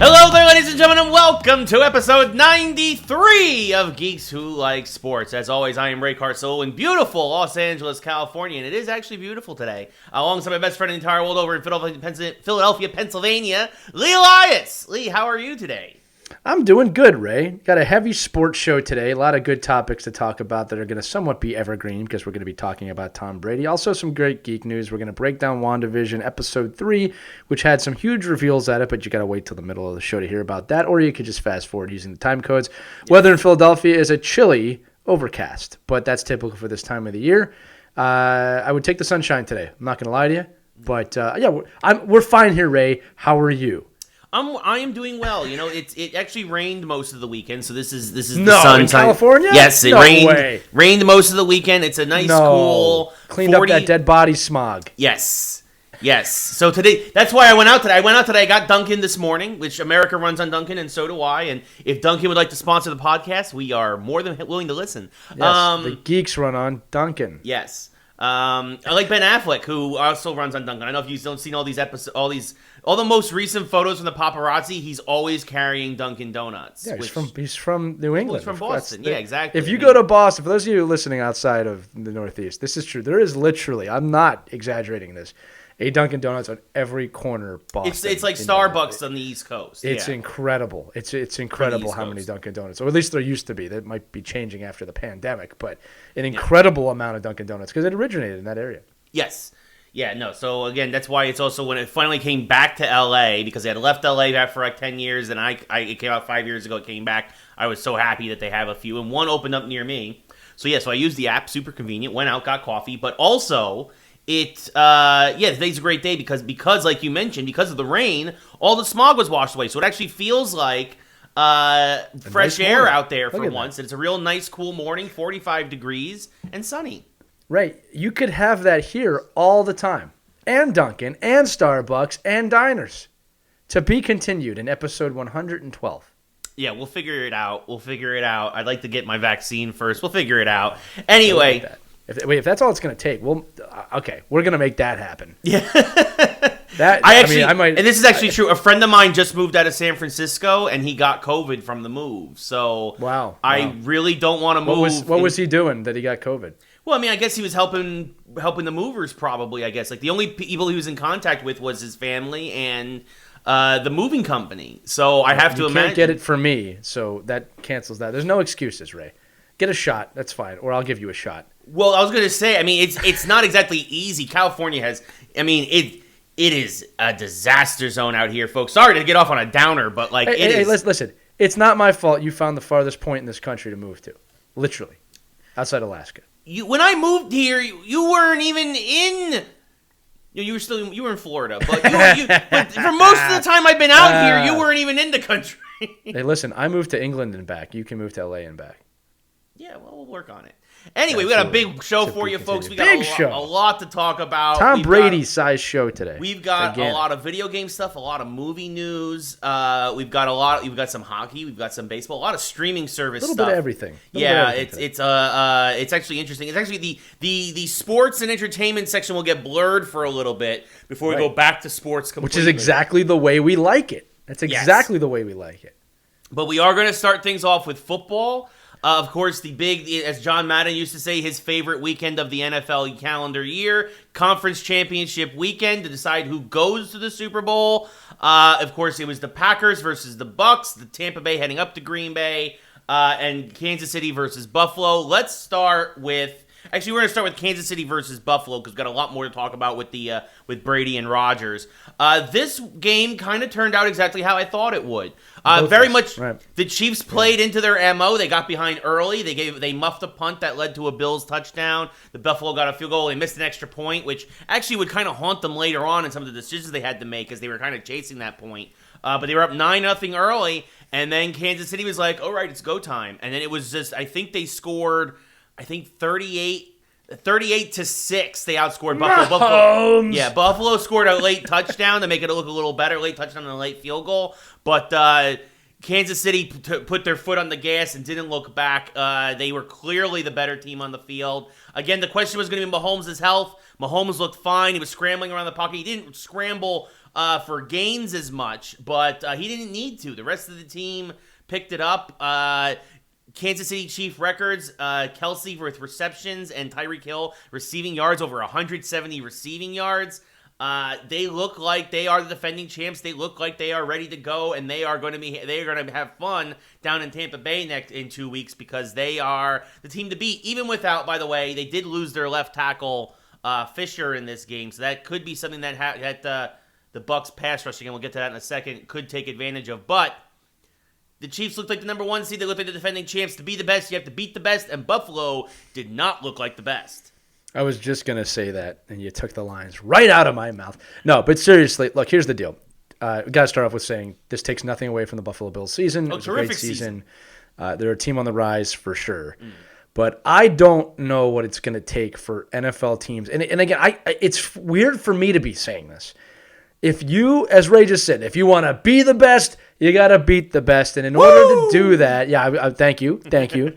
Hello there, ladies and gentlemen, and welcome to episode 93 of Geeks Who Like Sports. As always, I am Ray Carso in beautiful Los Angeles, California, and it is actually beautiful today. Alongside my best friend in the entire world over in Philadelphia, Pennsylvania, Lee Elias. Lee, how are you today? I'm doing good, Ray. Got a heavy sports show today. A lot of good topics to talk about that are going to somewhat be evergreen because we're going to be talking about Tom Brady. Also some great geek news. We're going to break down WandaVision episode 3, which had some huge reveals at it, but you got to wait till the middle of the show to hear about that, or you could just fast forward using the time codes. Yes. Weather in Philadelphia is a chilly overcast, but that's typical for this time of the year. I would take the sunshine today. I'm not going to lie to you, but we're fine here, Ray. How are you? I am doing well. You know, it actually rained most of the weekend, so this is the sun in California. Yes, it rained most of the weekend. It's a nice cool cleaned 40... up that dead body smog. Yes. So today, that's why I went out today. I got Dunkin' this morning, which America runs on Dunkin', and so do I. And if Dunkin' would like to sponsor the podcast, we are more than willing to listen. Yes, the geeks run on Dunkin'. Yes. I like Ben Affleck, who also runs on Dunkin'. I know if you don't seen all these episodes, all the most recent photos from the paparazzi, he's always carrying Dunkin' Donuts. Yeah, he's from New England. He's from Boston. Yeah, exactly. If you go to Boston, for those of you listening outside of the Northeast, this is true. There is literally, I'm not exaggerating this, a Dunkin' Donuts on every corner of Boston. It's like Starbucks on the East Coast. It's incredible. It's incredible how many Dunkin' Donuts, or at least there used to be. That might be changing after the pandemic, but an incredible amount of Dunkin' Donuts because it originated in that area. Yes. Yeah, no. So again, that's why it's also when it finally came back to LA, because they had left LA back for like 10 years, and it came out 5 years ago. It came back. I was so happy that they have a few, and one opened up near me. So so I used the app, super convenient. Went out, got coffee, but also today's a great day because like you mentioned, because of the rain, all the smog was washed away. So it actually feels like fresh air out there for once. And it's a real nice, cool morning, 45 degrees and sunny. Right. You could have that here all the time. And Dunkin', and Starbucks, and diners. To be continued in episode 112. Yeah, we'll figure it out. I'd like to get my vaccine first. We'll figure it out. Anyway. If that's all it's going to take, we're going to make that happen. Yeah. And this is actually true. A friend of mine just moved out of San Francisco, and he got COVID from the move. So wow. I really don't want to move. What was he doing that he got COVID? Well, I mean, I guess he was helping the movers probably, I guess. Like, the only people he was in contact with was his family and the moving company. So I have to imagine. You can't get it for me, so that cancels that. There's no excuses, Ray. Get a shot. That's fine. Or I'll give you a shot. Well, I was going to say, I mean, it's not exactly easy. California has, I mean, it is a disaster zone out here, folks. Sorry to get off on a downer, but like Hey, listen. It's not my fault you found the farthest point in this country to move to. Literally. Outside Alaska. When I moved here, you weren't even in. You were in Florida, but but for most of the time I've been out here, you weren't even in the country. Hey, listen, I moved to England and back. You can move to LA and back. Yeah, well, we'll work on it. Anyway, we got a big show for you, folks. We got a lot to talk about. Tom Brady-sized show today. We've got a lot of video game stuff, a lot of movie news. We've got some hockey. We've got some baseball. A lot of streaming service stuff. A little bit of everything. It's actually interesting. It's actually the sports and entertainment section will get blurred for a little bit before we go back to sports completely. Which is exactly the way we like it. That's exactly the way we like it. But we are going to start things off with football. Of course, the big, as John Madden used to say, his favorite weekend of the NFL calendar year, conference championship weekend to decide who goes to the Super Bowl. Of course, it was the Packers versus the Bucks, the Tampa Bay heading up to Green Bay, and Kansas City versus Buffalo. Let's start with... Actually, we're going to start with Kansas City versus Buffalo because we've got a lot more to talk about with Brady and Rodgers. This game kind of turned out exactly how I thought it would. The Chiefs played into their MO. They got behind early. They muffed a punt that led to a Bills touchdown. The Buffalo got a field goal. They missed an extra point, which actually would kind of haunt them later on in some of the decisions they had to make as they were kind of chasing that point. But they were up 9-0 early, and then Kansas City was like, all right, it's go time. And then it was just, I think they scored... 38-6, they outscored Buffalo. Buffalo scored a late touchdown to make it look a little better. Late touchdown and a late field goal. But Kansas City put their foot on the gas and didn't look back. They were clearly the better team on the field. Again, the question was going to be Mahomes' health. Mahomes looked fine. He was scrambling around the pocket. He didn't scramble for gains as much, but he didn't need to. The rest of the team picked it up. Kansas City Chief records, Kelsey with receptions and Tyreek Hill receiving yards, over 170 receiving yards. They look like they are the defending champs. They look like they are ready to go, and they are going to have fun down in Tampa Bay in 2 weeks, because they are the team to beat. Even without, by the way, they did lose their left tackle Fisher in this game, so that could be something that the Bucs pass rushing, and we'll get to that in a second, could take advantage of. But the Chiefs looked like the number 1 seed. They looked like the defending champs. To be the best, you have to beat the best, and Buffalo did not look like the best. I was just going to say that, and you took the lines right out of my mouth. No, but seriously, look, here's the deal. We got to start off with saying this takes nothing away from the Buffalo Bills season. It was a great season. They're a team on the rise for sure. But I don't know what it's going to take for NFL teams. And again, it's weird for me to be saying this. If you, as Ray just said, if you want to be the best, you got to beat the best. And in order to do that, thank you.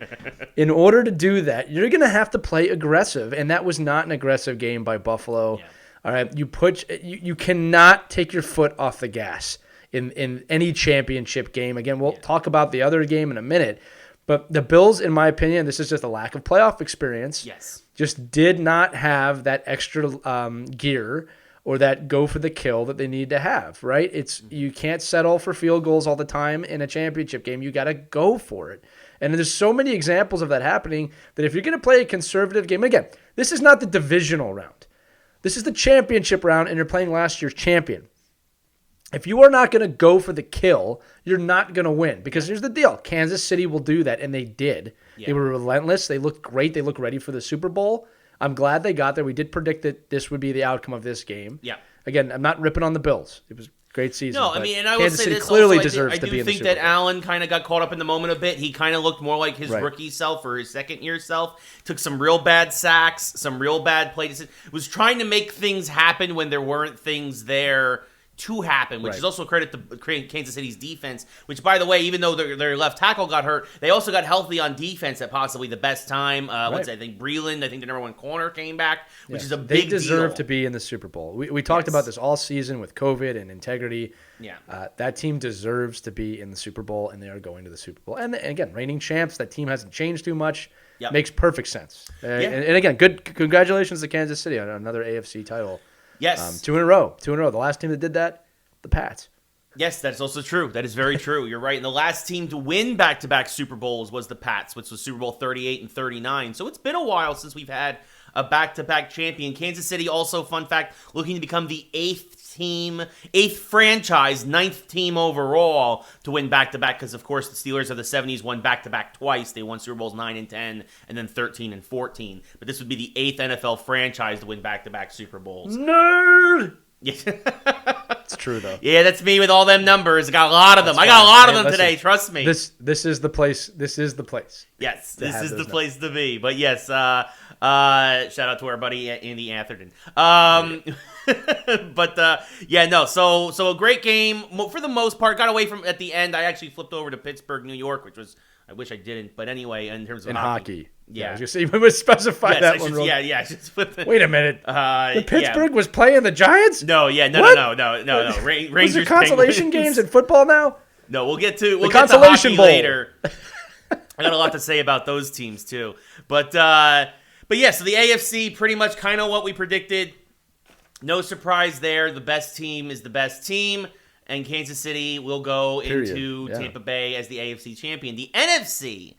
In order to do that, you're going to have to play aggressive. And that was not an aggressive game by Buffalo. Yeah. All right, you cannot take your foot off the gas in any championship game. Again, we'll talk about the other game in a minute. But the Bills, in my opinion, this is just a lack of playoff experience. Yes. Just did not have that extra gear or that go for the kill that they need to have, right? You can't settle for field goals all the time in a championship game. You got to go for it. And there's so many examples of that happening that if you're going to play a conservative game, again, this is not the divisional round. This is the championship round, and you're playing last year's champion. If you are not going to go for the kill, you're not going to win, because here's the deal. Kansas City will do that, and they did. Yeah. They were relentless. They looked great. They looked ready for the Super Bowl. I'm glad they got there. We did predict that this would be the outcome of this game. Yeah. Again, I'm not ripping on the Bills. It was a great season. No, I mean, and I will Kansas say City this clearly also, deserves to be in the Super Bowl. I do think that Allen kind of got caught up in the moment a bit. He kind of looked more like his rookie self or his second-year self. Took some real bad sacks, some real bad play decisions. Was trying to make things happen when there weren't things there to happen, which is also a credit to Kansas City's defense, which, by the way, even though their left tackle got hurt, they also got healthy on defense at possibly the best time. I think Breland, I think the number 1 corner came back, which is a big deal. They deserve to be in the Super Bowl. We talked about this all season with COVID and integrity. Yeah. That team deserves to be in the Super Bowl, and they are going to the Super Bowl. And again, reigning champs, that team hasn't changed too much. Yep. Makes perfect sense. And again, congratulations to Kansas City on another AFC title. Yes. 2 in a row. The last team that did that, the Pats. Yes, that's also true. That is very true. You're right. And the last team to win back-to-back Super Bowls was the Pats, which was Super Bowl 38 and 39. So it's been a while since we've had a back-to-back champion. Kansas City also, fun fact, looking to become the 8th franchise, 9th team overall to win back-to-back, because, of course, the Steelers of the 70s won back-to-back twice. They won Super Bowls 9 and 10 and then 13 and 14. But this would be the 8th NFL franchise to win back-to-back Super Bowls. Nerd! Yes. It's true, though. Yeah, that's me with all them numbers. I got a lot of them. I got a lot of them today, trust me. This is the place. This is the place. Yes, this is the place to be. But yes, shout out to our buddy Andy Atherton. So a great game for the most part. Got away from at the end. I actually flipped over to Pittsburgh, New York, which was, I wish I didn't, but anyway, in terms of hockey. Yeah, I was just saying, we would specify that one. Wait a minute. Pittsburgh was playing the Giants? No. Rangers. Was there consolation games in football now? No, we'll get to hockey later. I got a lot to say about those teams too, but yeah. So the AFC, pretty much kind of what we predicted. No surprise there. The best team is the best team, and Kansas City will go into Tampa Bay as the AFC champion. The NFC.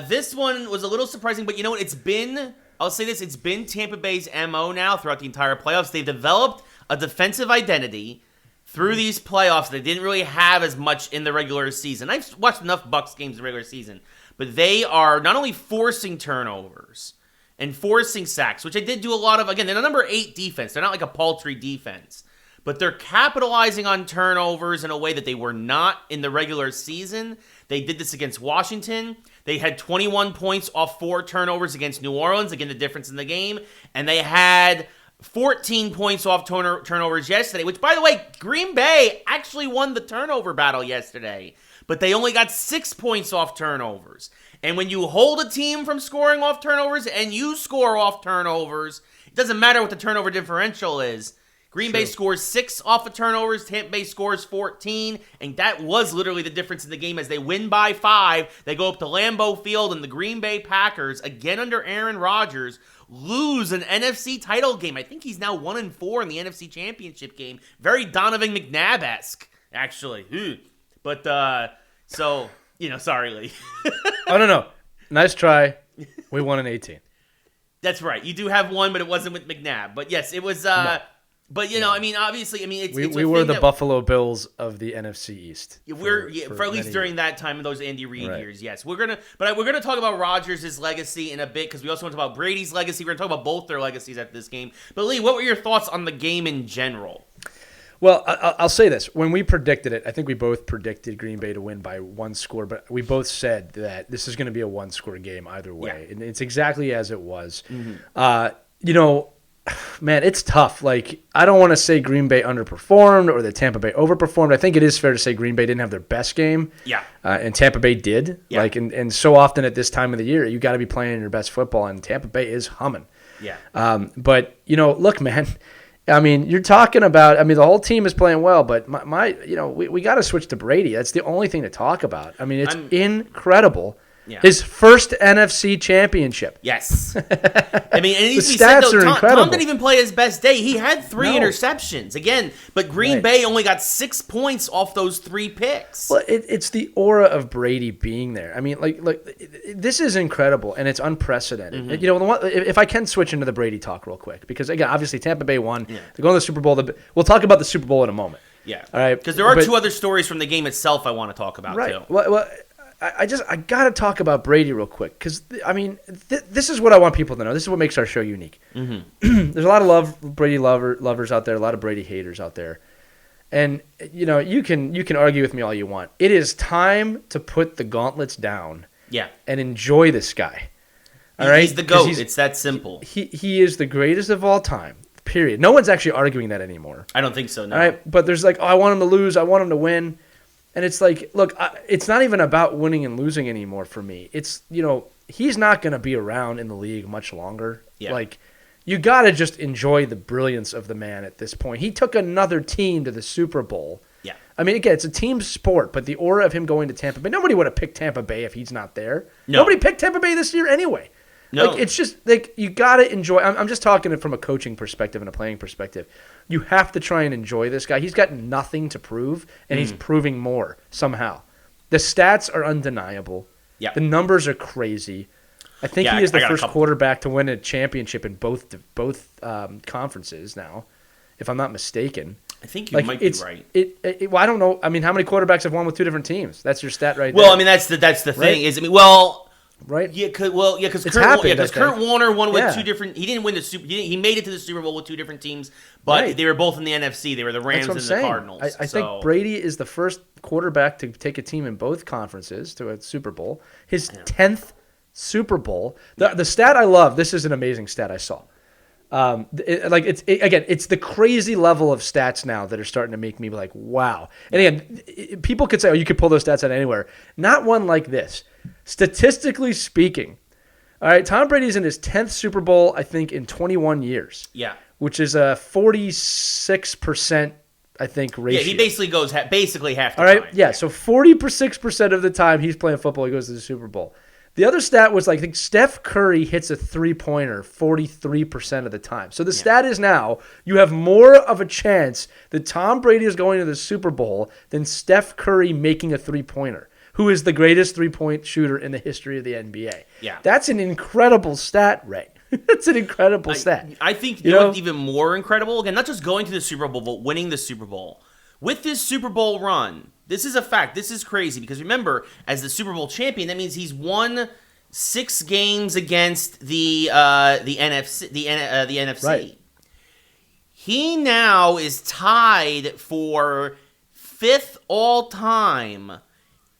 This one was a little surprising, but you know what? It's been Tampa Bay's MO now throughout the entire playoffs. They've developed a defensive identity through these playoffs. They didn't really have as much in the regular season. I've watched enough Bucs games in the regular season, but they are not only forcing turnovers and forcing sacks, which they did do a lot of. Again, they're the number 8 defense. They're not like a paltry defense, but they're capitalizing on turnovers in a way that they were not in the regular season. They did this against Washington. They had 21 points off 4 turnovers against New Orleans. Again, the difference in the game. And they had 14 points off turnovers yesterday, which, by the way, Green Bay actually won the turnover battle yesterday. But they only got 6 points off turnovers. And when you hold a team from scoring off turnovers and you score off turnovers, it doesn't matter what the turnover differential is. Green Bay scores 6 off of turnovers. Tampa Bay scores 14. And that was literally the difference in the game as they win by 5. They go up to Lambeau Field, and the Green Bay Packers, again under Aaron Rodgers, lose an NFC title game. I think he's now 1-4 in the NFC Championship game. Very Donovan McNabb-esque, actually. But, so, sorry, Lee. Oh, no. Nice try. We won in 18. That's right. You do have one, but it wasn't with McNabb. But, yes, it was... No. But, obviously, it's we were the Buffalo Bills of the NFC East. For at least during that time in those Andy Reid years, yes. We're gonna talk about Rodgers' legacy in a bit because we also want to talk about Brady's legacy. We're gonna talk about both their legacies after this game. But Lee, what were your thoughts on the game in general? Well, I'll say this: when we predicted it, I think we both predicted Green Bay to win by 1 score, but we both said that this is going to be a 1-score game either way, and it's exactly as it was. Mm-hmm. Man, it's tough. Like, I don't want to say Green Bay underperformed or that Tampa Bay overperformed. I think it is fair to say Green Bay didn't have their best game. Yeah. And Tampa Bay did. Yeah. Like, and so often at this time of the year, you got to be playing your best football, and Tampa Bay is humming. Yeah. But, look, man, I mean, you're talking about, the whole team is playing well, but we got to switch to Brady. That's the only thing to talk about. I mean, it's incredible. Yeah. His first NFC championship. Yes. And it needs to be said, though, Tom didn't even play his best day. He had 3 interceptions. Again, but Green Bay only got 6 points off those 3 picks. Well, it's the aura of Brady being there. I mean, this is incredible, and it's unprecedented. Mm-hmm. If I can switch into the Brady talk real quick, because, again, obviously Tampa Bay won. Yeah. They're going to the Super Bowl. We'll talk about the Super Bowl in a moment. Yeah. All right. Because there are 2 other stories from the game itself I want to talk about, too. Well, I got to talk about Brady real quick because, this is what I want people to know. This is what makes our show unique. Mm-hmm. There's a lot of Brady lovers out there, a lot of Brady haters out there. And, you can argue with me all you want. It is time to put the gauntlets down and enjoy this guy. All right? He's the GOAT. It's that simple. He is the greatest of all time, period. No one's actually arguing that anymore. I don't think so, no. All right? But there's I want him to lose. I want him to win. And it's look, it's not even about winning and losing anymore for me. It's, he's not going to be around in the league much longer. Yeah. You got to just enjoy the brilliance of the man at this point. He took another team to the Super Bowl. Yeah. Again, it's a team sport, but the aura of him going to Tampa Bay, nobody would have picked Tampa Bay if he's not there. No. Nobody picked Tampa Bay this year anyway. No. It's just, you got to enjoy. I'm just talking from a coaching perspective and a playing perspective. You have to try and enjoy this guy. He's got nothing to prove, and he's proving more somehow. The stats are undeniable. Yeah. The numbers are crazy. I think he is the first quarterback to win a championship in both conferences now, if I'm not mistaken. I think you might be right. Well, I don't know. How many quarterbacks have won with 2 different teams? That's your stat right there. Well, that's the thing. Right? Right? Yeah, because Kurt Warner won with 2 different. He didn't win the Super. He made it to the Super Bowl with 2 different teams, but they were both in the NFC. They were the Rams and the Cardinals. I think Brady is the first quarterback to take a team in both conferences to a Super Bowl. His 10th Super Bowl. The stat I love. This is an amazing stat I saw. It's the crazy level of stats now that are starting to make me like, wow. And again, people could say, oh, you could pull those stats out anywhere. Not one like this. Statistically speaking, all right, Tom Brady's in his 10th Super Bowl, I think, in 21 years. Yeah. Which is a 46%, I think, ratio. Yeah, he basically goes basically half the time. All right, time. Yeah, so 46% of the time he's playing football, he goes to the Super Bowl. The other stat was, I think Steph Curry hits a three-pointer 43% of the time. So the stat is now you have more of a chance that Tom Brady is going to the Super Bowl than Steph Curry making a three-pointer, who is the greatest three-point shooter in the history of the NBA. Yeah. That's an incredible stat, Ray. That's an incredible stat. I think what's even more incredible, again, not just going to the Super Bowl, but winning the Super Bowl. With this Super Bowl run, this is a fact. This is crazy because remember, as the Super Bowl champion, that means he's won 6 games against the NFC. The NFC. Right. He now is tied for 5th all time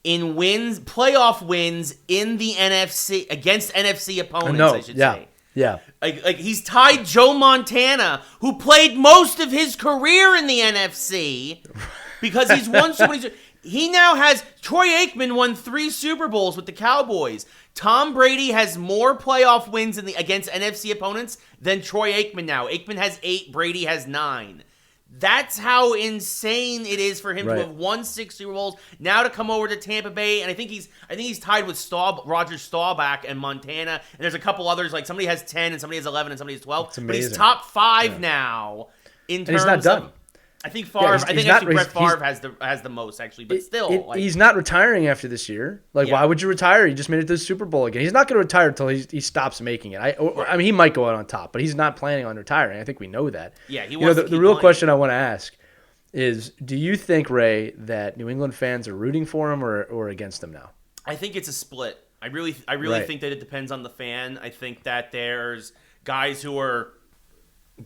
in playoff wins in the NFC against NFC opponents. I should say. Yeah. Like he's tied Joe Montana, who played most of his career in the NFC, because he's won so many. He now has Troy Aikman won 3 Super Bowls with the Cowboys. Tom Brady has more playoff wins against NFC opponents than Troy Aikman now. Aikman has 8, Brady has 9. That's how insane it is for him Right. to have won 6 Super Bowls. Now to come over to Tampa Bay, and I think he's tied with Roger Staubach and Montana. And there's a couple others, like somebody has 10 and somebody has 11 and somebody has 12. It's amazing. But he's top 5 now in terms he's not done. of. I think Favre. I think actually Brett Favre has the most actually, but still, he's not retiring after this year. Like, why would you retire? He just made it to the Super Bowl again. He's not going to retire until he stops making it. I mean, he might go out on top, but he's not planning on retiring. I think we know that. Yeah, he wants to keep the real playing. question I want to ask is: do you think, Ray, that New England fans are rooting for him or against him now? I think it's a split. I really Right. think that it depends on the fan. I think that there's guys who are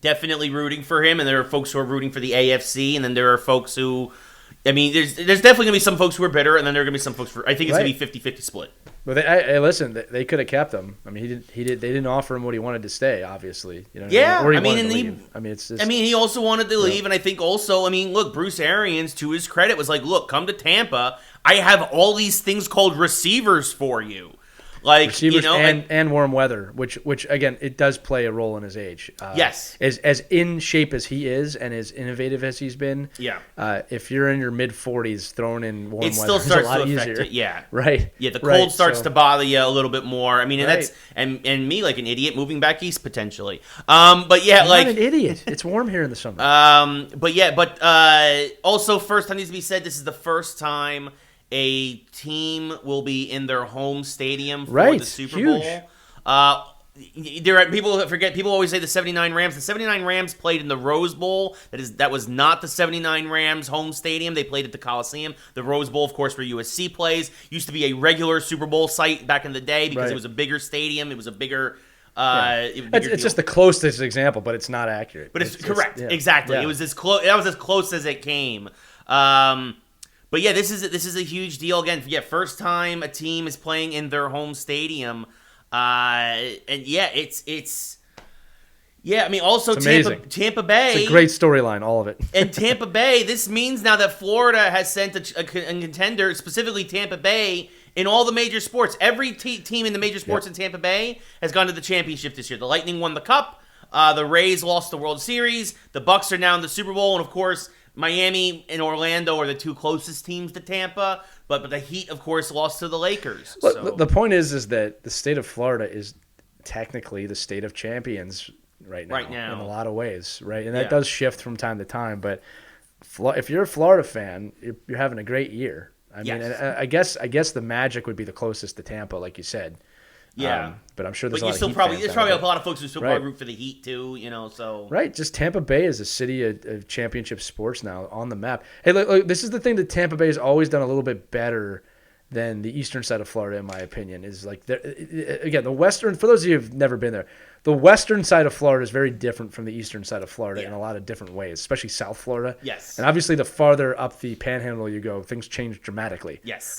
definitely rooting for him, and there are folks who are rooting for the AFC, and then there are folks who, I mean, there's definitely going to be some folks who are bitter, and then there are going to be some folks I think it's going to be 50-50 split. But listen, they could have kept him. I mean, they didn't offer him what he wanted to stay, obviously. You know, Yeah, or he I mean, wanted and to he- leave. I mean, it's just, I mean, he also wanted to leave, and I think also, I mean, look, Bruce Arians, to his credit, was like, look, come to Tampa. I have all these things called receivers for you. Like, receivers you know, and warm weather, which again, it does play a role in his age. Yes. As in shape as he is and as innovative as he's been. Yeah. If you're in your mid 40s, throwing in warm it weather still is starts a lot to affect easier. it. Yeah. Right. Yeah, the Right, cold starts so- to bother you a little bit more. I mean, and Right. that's and me like an idiot moving back east potentially. But yeah, I'm like not an idiot. It's warm here in the summer. also first time needs to be said. This is the first time a team will be in their home stadium for Right, the Super huge. Bowl. There are people that forget. People always say the 79 Rams. The 79 Rams played in the Rose Bowl. That was not the 79 Rams home stadium. They played at the Coliseum. The Rose Bowl, of course, where USC plays, used to be a regular Super Bowl site back in the day because Right. it was a bigger stadium. It was a bigger. It's just the closest example, but it's not accurate. But it's correct. Exactly. Yeah. It was as close. That was as close as it came. But yeah, this is a huge deal again. Yeah, first time a team is playing in their home stadium, and yeah, it's yeah. I mean, also It's amazing. Tampa Bay. It's a great storyline, all of it. And Tampa Bay. This means now that Florida has sent a contender, specifically Tampa Bay, in all the major sports. Every team in the major sports in Tampa Bay has gone to the championship this year. The Lightning won the Cup. The Rays lost the World Series. The Bucks are now in the Super Bowl, and of course, Miami and Orlando are the two closest teams to Tampa, but the Heat, of course, lost to the Lakers. Look, So. the point is that the state of Florida is technically the state of champions right now in a lot of ways, right? And that does shift from time to time. But if you're a Florida fan, you're having a great year. I mean, and I guess the Magic would be the closest to Tampa, like you said. Yeah, but I'm sure there's but a lot you still of Heat probably fans there's out probably there. a lot of folks who still Right. probably root for the Heat too. You know, so Right, just Tampa Bay is a city of championship sports now on the map. Hey, look, this is the thing that Tampa Bay has always done a little bit better than the eastern side of Florida, in my opinion. Is like again the western. For those of you who've never been there, the western side of Florida is very different from the eastern side of Florida in a lot of different ways, especially South Florida. Yes. And obviously, the farther up the Panhandle you go, things change dramatically. yes,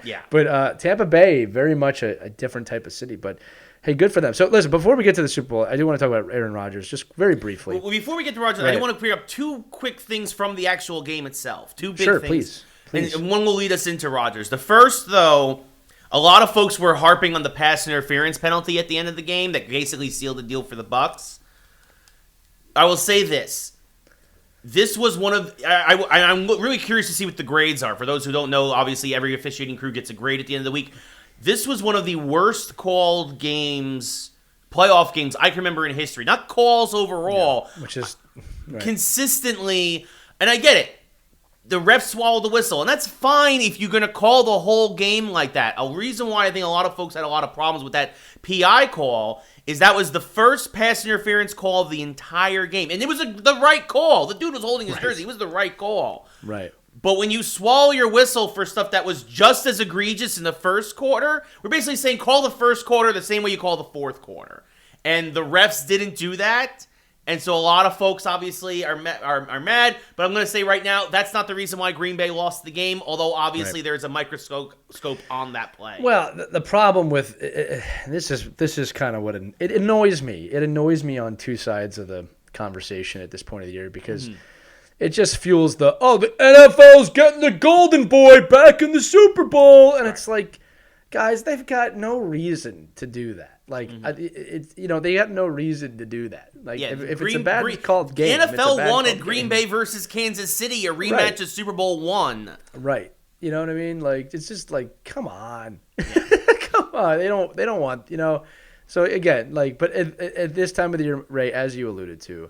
yeah. But Tampa Bay, very much a different type of city. But hey, good for them. So listen, before we get to the Super Bowl, I do want to talk about Aaron Rodgers just very briefly. Well, before we get to Rodgers, I do want to clear up two quick things from the actual game itself. Two big Sure, things. please. And one will lead us into Rodgers. The first, though, a lot of folks were harping on the pass interference penalty at the end of the game that basically sealed the deal for the Bucs. I will say this. This was one of... I'm really curious to see what the grades are. For those who don't know, obviously every officiating crew gets a grade at the end of the week. This was one of the worst called games, playoff games I can remember in history. Not calls overall. Yeah, which is... Right. Consistently... And I get it. The refs swallowed the whistle, and that's fine if you're going to call the whole game like that. A reason why I think a lot of folks had a lot of problems with that PI call is that was the first pass interference call of the entire game. And it was the right call. The dude was holding his jersey. It was the right call. Right. But when you swallow your whistle for stuff that was just as egregious in the first quarter, we're basically saying call the first quarter the same way you call the fourth quarter. And the refs didn't do that. And so a lot of folks obviously are mad, but I'm going to say right now that's not the reason why Green Bay lost the game, although obviously there's a microscope on that play. Well, the problem with this is kind of what it annoys me. It annoys me on two sides of the conversation at this point of the year because it just fuels the NFL's getting the golden boy back in the Super Bowl, and it's like, guys, they've got no reason to do that. Like, it's they got no reason to do that. Like, if it's a bad called game, the NFL wanted Green Bay versus Kansas City, a rematch of Super Bowl 1. Right. You know what I mean? Like, it's just like, come on. Come on. They don't want, So, again, like, but at this time of the year, Ray, as you alluded to,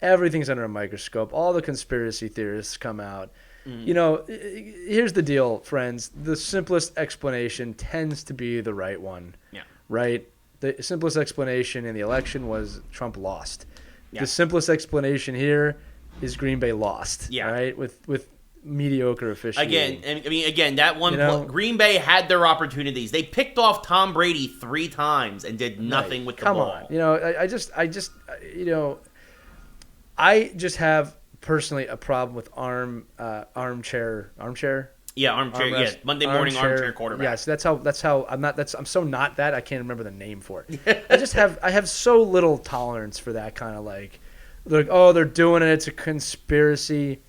everything's under a microscope. All the conspiracy theorists come out. Here's the deal, friends. The simplest explanation tends to be the right one. Yeah. Right? The simplest explanation in the election was Trump lost. Yeah. The simplest explanation here is Green Bay lost. Yeah. Right? With mediocre officiating. Again, that one Green Bay had their opportunities. They picked off Tom Brady 3 times and did nothing with the ball. Come on. I just have personally a problem with armchair. Yeah, armchair. Yeah, Monday morning armchair quarterback. Yes, that's how I'm so not that I can't remember the name for it. I have so little tolerance for that kind of like they're doing it. It's a conspiracy.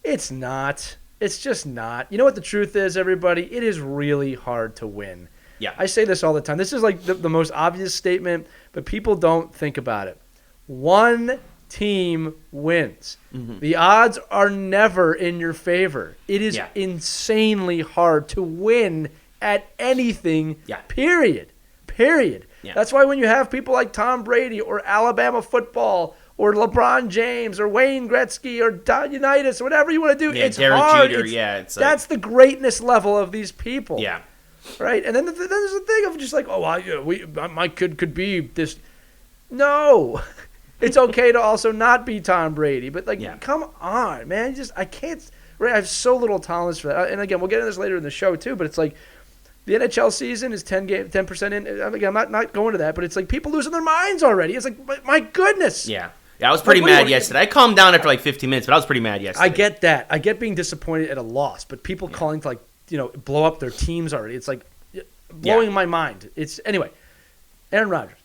It's not. It's just not. You know what the truth is, everybody? It is really hard to win. Yeah. I say this all the time. This is like the most obvious statement, but people don't think about it. One team wins. Mm-hmm. The odds are never in your favor. It is insanely hard to win at anything, period. Yeah. That's why when you have people like Tom Brady or Alabama football or LeBron James or Wayne Gretzky or Don Unitas or whatever you want to do, it's Derek hard. Jeter, that's the greatness level of these people. Yeah. Right? And then there's the thing of just like, my kid could be this. No. It's okay to also not be Tom Brady, but come on, man! I can't. Right, I have so little tolerance for that. And again, we'll get into this later in the show too. But it's like the NHL season is 10% in. Again, I'm not going to that, but it's like people losing their minds already. It's like, my goodness. Yeah, I was pretty mad yesterday. I calmed down after like 15 minutes, but I was pretty mad yesterday. I get that. I get being disappointed at a loss, but people calling to blow up their teams already. It's like blowing my mind. It's anyway. Aaron Rodgers.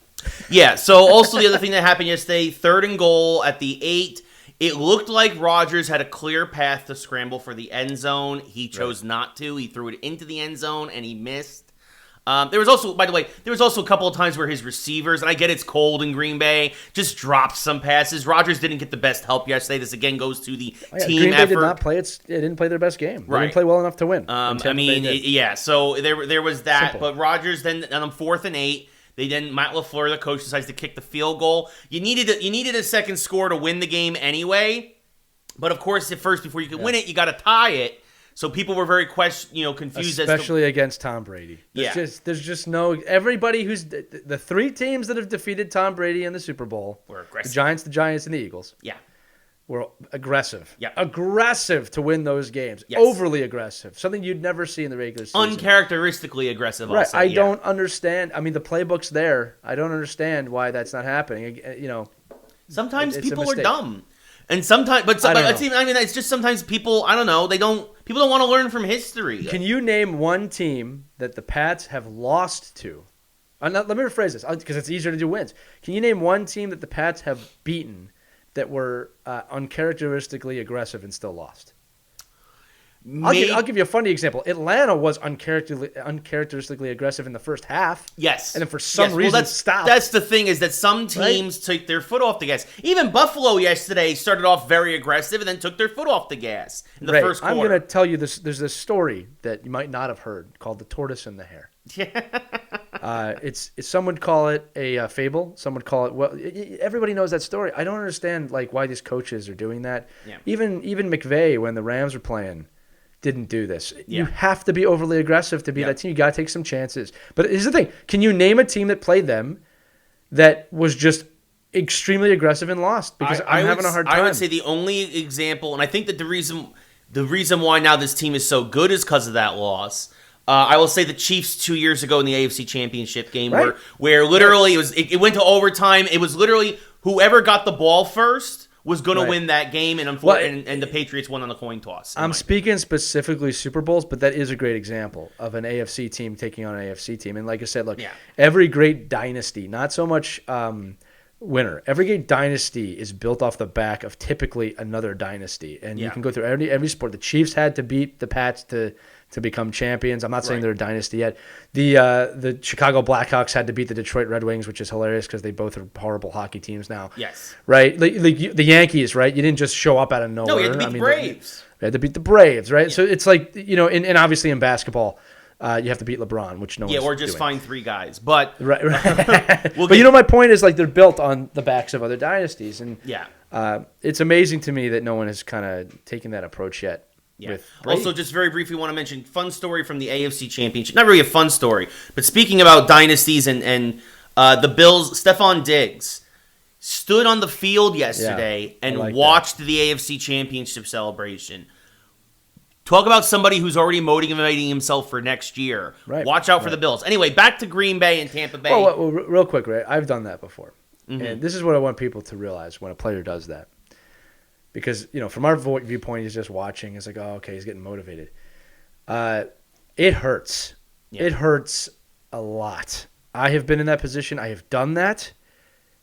Yeah, so also the other thing that happened yesterday, 3rd and goal at the 8. It looked like Rodgers had a clear path to scramble for the end zone. He chose not to. He threw it into the end zone, and he missed. There was also, by the way, a couple of times where his receivers, and I get it's cold in Green Bay, just dropped some passes. Rodgers didn't get the best help yesterday. This, again, goes to the team Green Bay effort. Did not play it didn't play their best game. They didn't play well enough to win. So there was that. Simple. But Rodgers then, on 4th and 8, Matt LaFleur, the coach, decides to kick the field goal. You needed a second score to win the game anyway. But of course, at first, before you could win it, you got to tie it. So people were very confused, especially against Tom Brady. There's just no everybody who's the 3 teams that have defeated Tom Brady in the Super Bowl were aggressive. The Giants, and the Eagles. Yeah. Were aggressive. Yeah. Aggressive to win those games. Yes. Overly aggressive. Something you'd never see in the regular season. Uncharacteristically aggressive, right. I don't understand. I mean, the playbook's there. I don't understand why that's not happening. Sometimes people are dumb. And sometimes, it's just sometimes people, I don't know, people don't want to learn from history. Can you name one team that the Pats have lost to? Let me rephrase this, because it's easier to do wins. Can you name one team that the Pats have beaten that were uncharacteristically aggressive and still lost? I'll give you a funny example. Atlanta was uncharacteristically aggressive in the first half. Yes. And then for some reason stopped. That's the thing, is that some teams took their foot off the gas. Even Buffalo yesterday started off very aggressive and then took their foot off the gas in the first quarter. I'm going to tell you this. There's this story that you might not have heard called The Tortoise and the Hare. Some would call it a fable. Some would call it, everybody knows that story. I don't understand why these coaches are doing that. Yeah. Even McVay, when the Rams were playing, didn't do this. Yeah. You have to be overly aggressive to be that team. You got to take some chances. But here's the thing. Can you name a team that played them that was just extremely aggressive and lost? Because I'm having a hard time. I would say the only example, and I think that the reason why now this team is so good is because of that loss. I will say the Chiefs 2 years ago in the AFC Championship game where literally it went to overtime. It was literally whoever got the ball first was going to win that game, and the Patriots won on the coin toss. I'm speaking specifically Super Bowls, but that is a great example of an AFC team taking on an AFC team. And like I said, look, every great dynasty, not so much winner, every great dynasty is built off the back of typically another dynasty. And you can go through every sport. The Chiefs had to beat the Pats to to become champions. I'm not saying they're a dynasty yet. The Chicago Blackhawks had to beat the Detroit Red Wings, which is hilarious because they both are horrible hockey teams now. Yes. Right? The Yankees, right? You didn't just show up out of nowhere. No, you had to beat the Braves. They had to beat the Braves, right? Yeah. So it's like, and obviously in basketball, you have to beat LeBron, which no one's or just doing. find 3 guys. But right. But my point is, like, they're built on the backs of other dynasties. And it's amazing to me that no one has kind of taken that approach yet. Yeah. Also, just very briefly want to mention fun story from the AFC Championship. Not really a fun story, but speaking about dynasties and the Bills, Stephon Diggs stood on the field yesterday and watched the AFC Championship celebration. Talk about somebody who's already motivating himself for next year. Right. Watch out for the Bills. Anyway, back to Green Bay and Tampa Bay. Well, real quick, Ray, I've done that before. Mm-hmm. And this is what I want people to realize when a player does that. Because, from our viewpoint, he's just watching. It's like, oh, okay, he's getting motivated. It hurts. Yeah. It hurts a lot. I have been in that position. I have done that,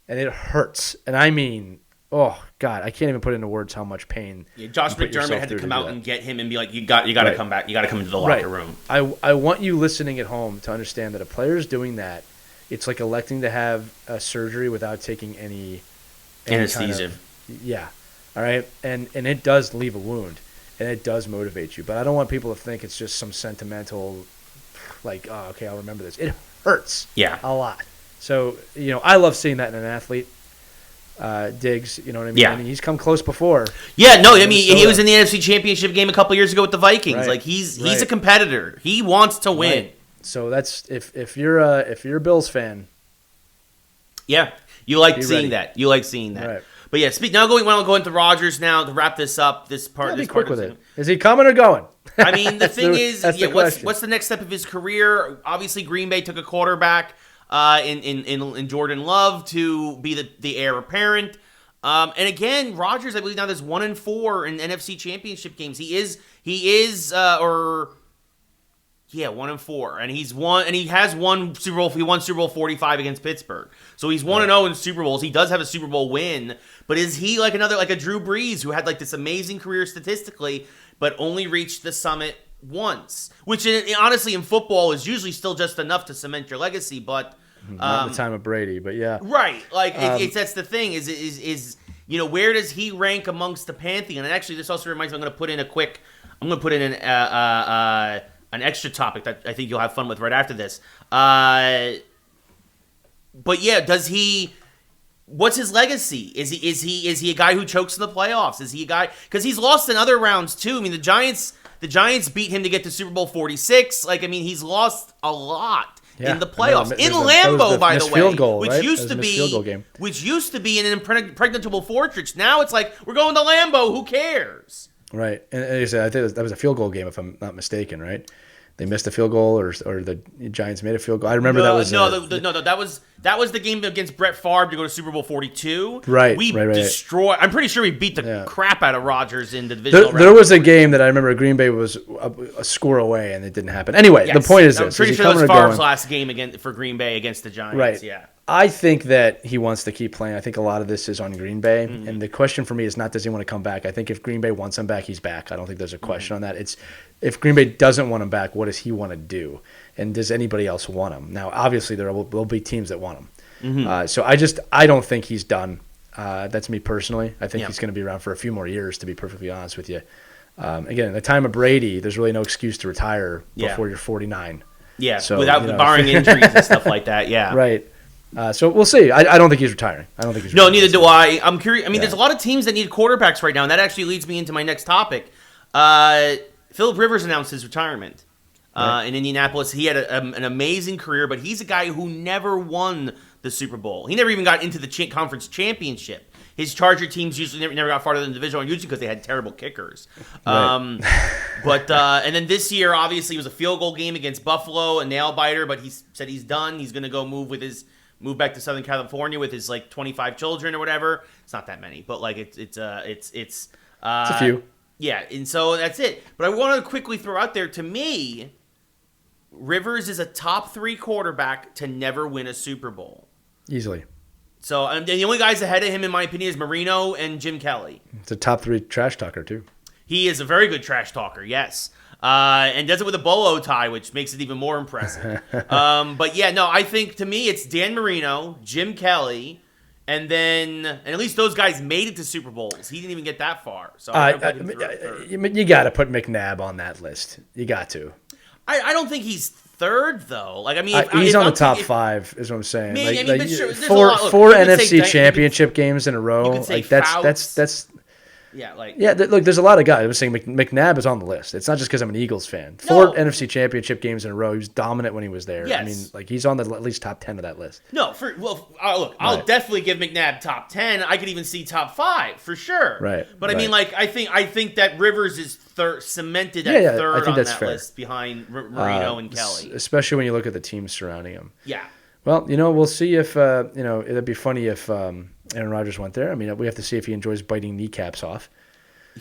and it hurts. And I mean, oh, God, I can't even put into words how much pain. Yeah, Josh McDermott had to come out and get him and be like, you got to come back. You got to come into the locker room. I want you listening at home to understand that a player is doing that. It's like electing to have a surgery without taking any anesthesia. Yeah. All right, and it does leave a wound, and it does motivate you. But I don't want people to think it's just some sentimental, like, oh, okay, I'll remember this. It hurts a lot. So, I love seeing that in an athlete. Diggs, you know what I mean? Yeah. I mean, he's come close before. Yeah, no, I mean, he was in the NFC Championship game a couple years ago with the Vikings. Right. Like, he's a competitor. He wants to win. Right. So that's if you're a Bills fan. Yeah, you like seeing that. You like seeing that. Right. But yeah, now going into Rodgers now to wrap this up. This part. Be quick with it. Is he coming or going? I mean, the thing is, what's the next step of his career? Obviously, Green Bay took a quarterback in Jordan Love to be the heir apparent. And again, Rodgers, I believe now there's 1-4 in NFC Championship games. He is 1-4, and he has won Super Bowl. He won Super Bowl 45 against Pittsburgh, so he's 1-0 in Super Bowls. He does have a Super Bowl win, but is he like a Drew Brees who had like this amazing career statistically, but only reached the summit once? Which honestly in football is usually still just enough to cement your legacy, but not in the time of Brady, but yeah, right. Like that's the thing is where does he rank amongst the pantheon? And actually, this also reminds me. I'm going to put in an extra topic that I think you'll have fun with right after this. But yeah, what's his legacy? Is he a guy who chokes in the playoffs? Is he a guy, because he's lost in other rounds too? I mean, the Giants beat him to get to Super Bowl 46. Like, I mean, he's lost a lot in the playoffs. In Lambeau, by the way, field goal, which right? used to be an impregnable fortress. Now it's like, we're going to Lambeau, who cares? Right. And as I said, I think that was a field goal game, if I'm not mistaken, right? They missed a field goal, or the Giants made a field goal. I remember that was that was the game against Brett Favre to go to Super Bowl 42. Right, we right. destroyed. I'm pretty sure we beat the crap out of Rodgers in the divisional round. There was a game that I remember Green Bay was a score away, and it didn't happen. Anyway, the point is this: I'm pretty sure that was Favre's last game for Green Bay against the Giants. Right. Yeah. I think that he wants to keep playing. I think a lot of this is on Green Bay. Mm-hmm. And the question for me is not, does he want to come back? I think if Green Bay wants him back, he's back. I don't think there's a question on that. It's if Green Bay doesn't want him back, what does he want to do? And does anybody else want him? Now, obviously, there will be teams that want him. Mm-hmm. So I don't think he's done. That's me personally. I think he's going to be around for a few more years, to be perfectly honest with you. Again, in the time of Brady, there's really no excuse to retire before you're 49. Yeah, so, without barring injuries and stuff like that, yeah. Right. So we'll see. I don't think he's retiring. No, neither do I. I'm curious. I mean, there's a lot of teams that need quarterbacks right now, and that actually leads me into my next topic. Philip Rivers announced his retirement in Indianapolis. He had an amazing career, but he's a guy who never won the Super Bowl. He never even got into the conference championship. His Charger teams usually never got farther than the divisional round, usually because they had terrible kickers. Right. But and then this year, obviously, it was a field goal game against Buffalo, a nail biter. But he said he's done. He's going to go move back to Southern California with his 25 children or whatever. It's not that many, but like it's a few. Yeah, and so that's it. But I want to quickly throw out there, to me, Rivers is a top 3 quarterback to never win a Super Bowl. Easily. So and the only guys ahead of him, in my opinion, is Marino and Jim Kelly. It's a top 3 trash talker too. He is a very good trash talker, yes. and does it with a bolo tie, which makes it even more impressive. But yeah, no, I think to me it's Dan Marino, Jim Kelly, and at least those guys made it to Super Bowls. He didn't even get that far. So you got to put McNabb on that list. You got to. I don't think he's third though. Like he's on the top 5, is what I'm saying. But sure, four NFC championship games in a row. Like that's. Yeah, look, there's a lot of guys. I was saying McNabb is on the list. It's not just because I'm an Eagles fan. 4 NFC championship games in a row. He was dominant when he was there. Yes. I mean, he's on the at least top 10 of that list. No, I'll definitely give McNabb top 10. I could even see top 5 for sure. Right. But I mean, I think that Rivers is cemented at third on that list behind Marino and Kelly. Especially when you look at the teams surrounding him. Yeah. Well, we'll see if it'd be funny if Aaron Rodgers went there. I mean, we have to see if he enjoys biting kneecaps off.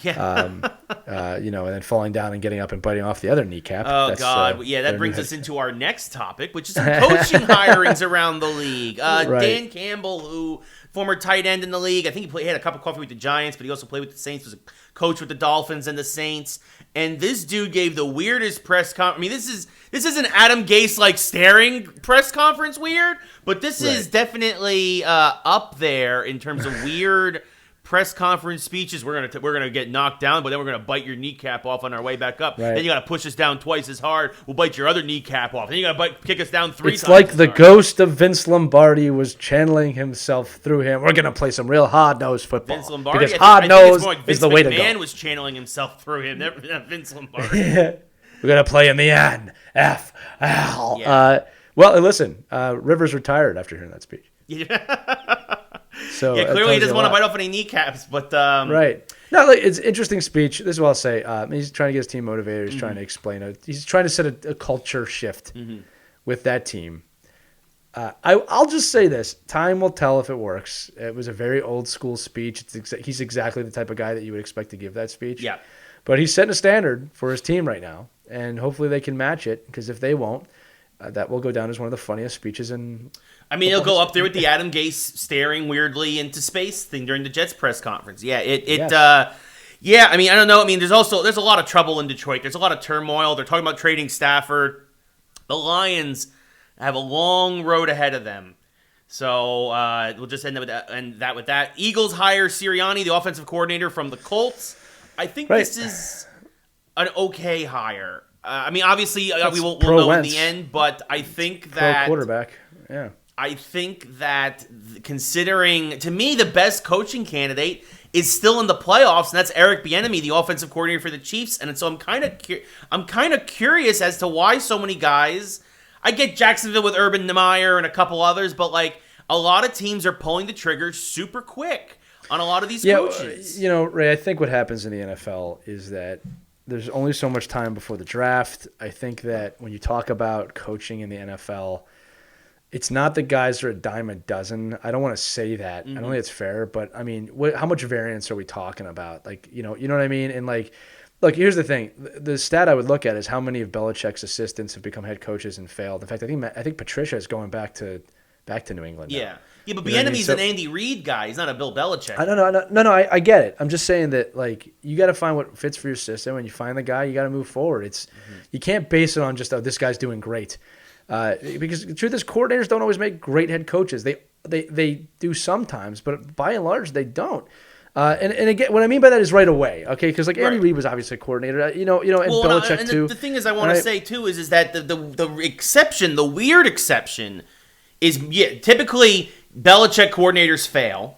Yeah. And then falling down and getting up and biting off the other kneecap. Oh, God. That brings us into our next topic, which is some coaching hirings around the league. Dan Campbell, who former tight end in the league. I think he had a cup of coffee with the Giants, but he also played with the Saints, was a coach with the Dolphins and the Saints. And this dude gave the weirdest press conference. I mean, this isn't Adam Gase staring press conference weird, but this is definitely up there in terms of weird press conference speeches. We're gonna get knocked down, but then we're gonna bite your kneecap off on our way back up. Right. Then you gotta push us down twice as hard. We'll bite your other kneecap off. Then you gotta kick us down 3 times. It's like the ghost of Vince Lombardi was channeling himself through him. We're gonna play some real hard-nosed football. Vince Lombardi, because hard-nosed is the way to go. Vince McMahon was channeling himself through him. Never Vince Lombardi. We're gonna play in the NFL. Yeah. Well, listen, Rivers retired after hearing that speech. So clearly he doesn't want to bite off any kneecaps, but right. No, it's an interesting speech. This is what I'll say. He's trying to get his team motivated. He's trying to explain it. He's trying to set a culture shift with that team. I'll just say this: time will tell if it works. It was a very old school speech. He's exactly the type of guy that you would expect to give that speech. Yeah. But he's setting a standard for his team right now, and hopefully they can match it. Because if they won't, that will go down as one of the funniest speeches in. I mean, it'll go up there with the Adam Gase staring weirdly into space thing during the Jets press conference. Yeah, yeah. I mean, I don't know. I mean, there's a lot of trouble in Detroit. There's a lot of turmoil. They're talking about trading Stafford. The Lions have a long road ahead of them. So we'll just end with that. Eagles hire Sirianni, the offensive coordinator from the Colts. I think this is an okay hire. I mean, obviously we'll know in the end, but I think that quarterback. Yeah. I think that considering, to me, the best coaching candidate is still in the playoffs, and that's Eric Bieniemy, the offensive coordinator for the Chiefs. And so I'm kind of curious as to why so many guys. I get Jacksonville with Urban Meyer and a couple others, but a lot of teams are pulling the trigger super quick on a lot of these coaches. Ray, I think what happens in the NFL is that there's only so much time before the draft. I think that when you talk about coaching in the NFL, it's not that guys are a dime a dozen. I don't want to say that. I don't think it's fair, but I mean, how much variance are we talking about? You know what I mean? And look, here's the thing. The stat I would look at is how many of Belichick's assistants have become head coaches and failed. In fact, I think Patricia is going back to New England now. Yeah. Yeah, but Bieniemy's an Andy Reid guy. He's not a Bill Belichick. No, I get it. I'm just saying that you got to find what fits for your system. When you find the guy, you got to move forward. You can't base it on just this guy's doing great. Because the truth is, coordinators don't always make great head coaches. They do sometimes, but by and large, they don't. And again, what I mean by that is right away, okay? Because Andy Reid was obviously a coordinator, and Belichick too. The thing is, I want to say too is that the exception, the weird exception, is typically Belichick coordinators fail.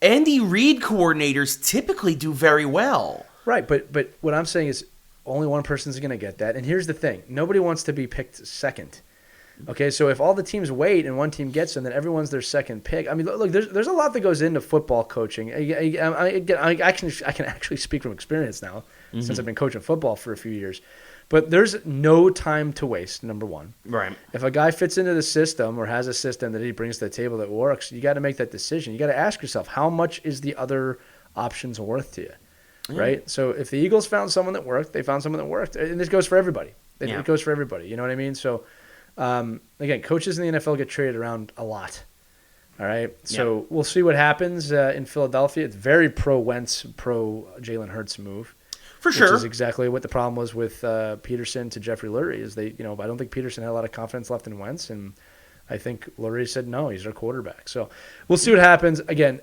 Andy Reid coordinators typically do very well. Right, but what I'm saying is, only one person's going to get that. And here's the thing. Nobody wants to be picked second. Okay, so if all the teams wait and one team gets them, then everyone's their second pick. I mean, look, there's a lot that goes into football coaching. I can actually speak from experience now since I've been coaching football for a few years. But there's no time to waste, number one. Right. If a guy fits into the system or has a system that he brings to the table that works, you got to make that decision. You got to ask yourself, how much is the other options worth to you? Right? So if the Eagles found someone that worked, they found someone that worked. And this goes for everybody. It goes for everybody. You know what I mean? So, again, coaches in the NFL get traded around a lot. All right? So we'll see what happens in Philadelphia. It's very pro-Wentz, pro-Jalen Hurts move. For sure. Which is exactly what the problem was with Peterson to Jeffrey Lurie. Is I don't think Peterson had a lot of confidence left in Wentz, and I think Lurie said no, he's our quarterback. So we'll see what happens. Again,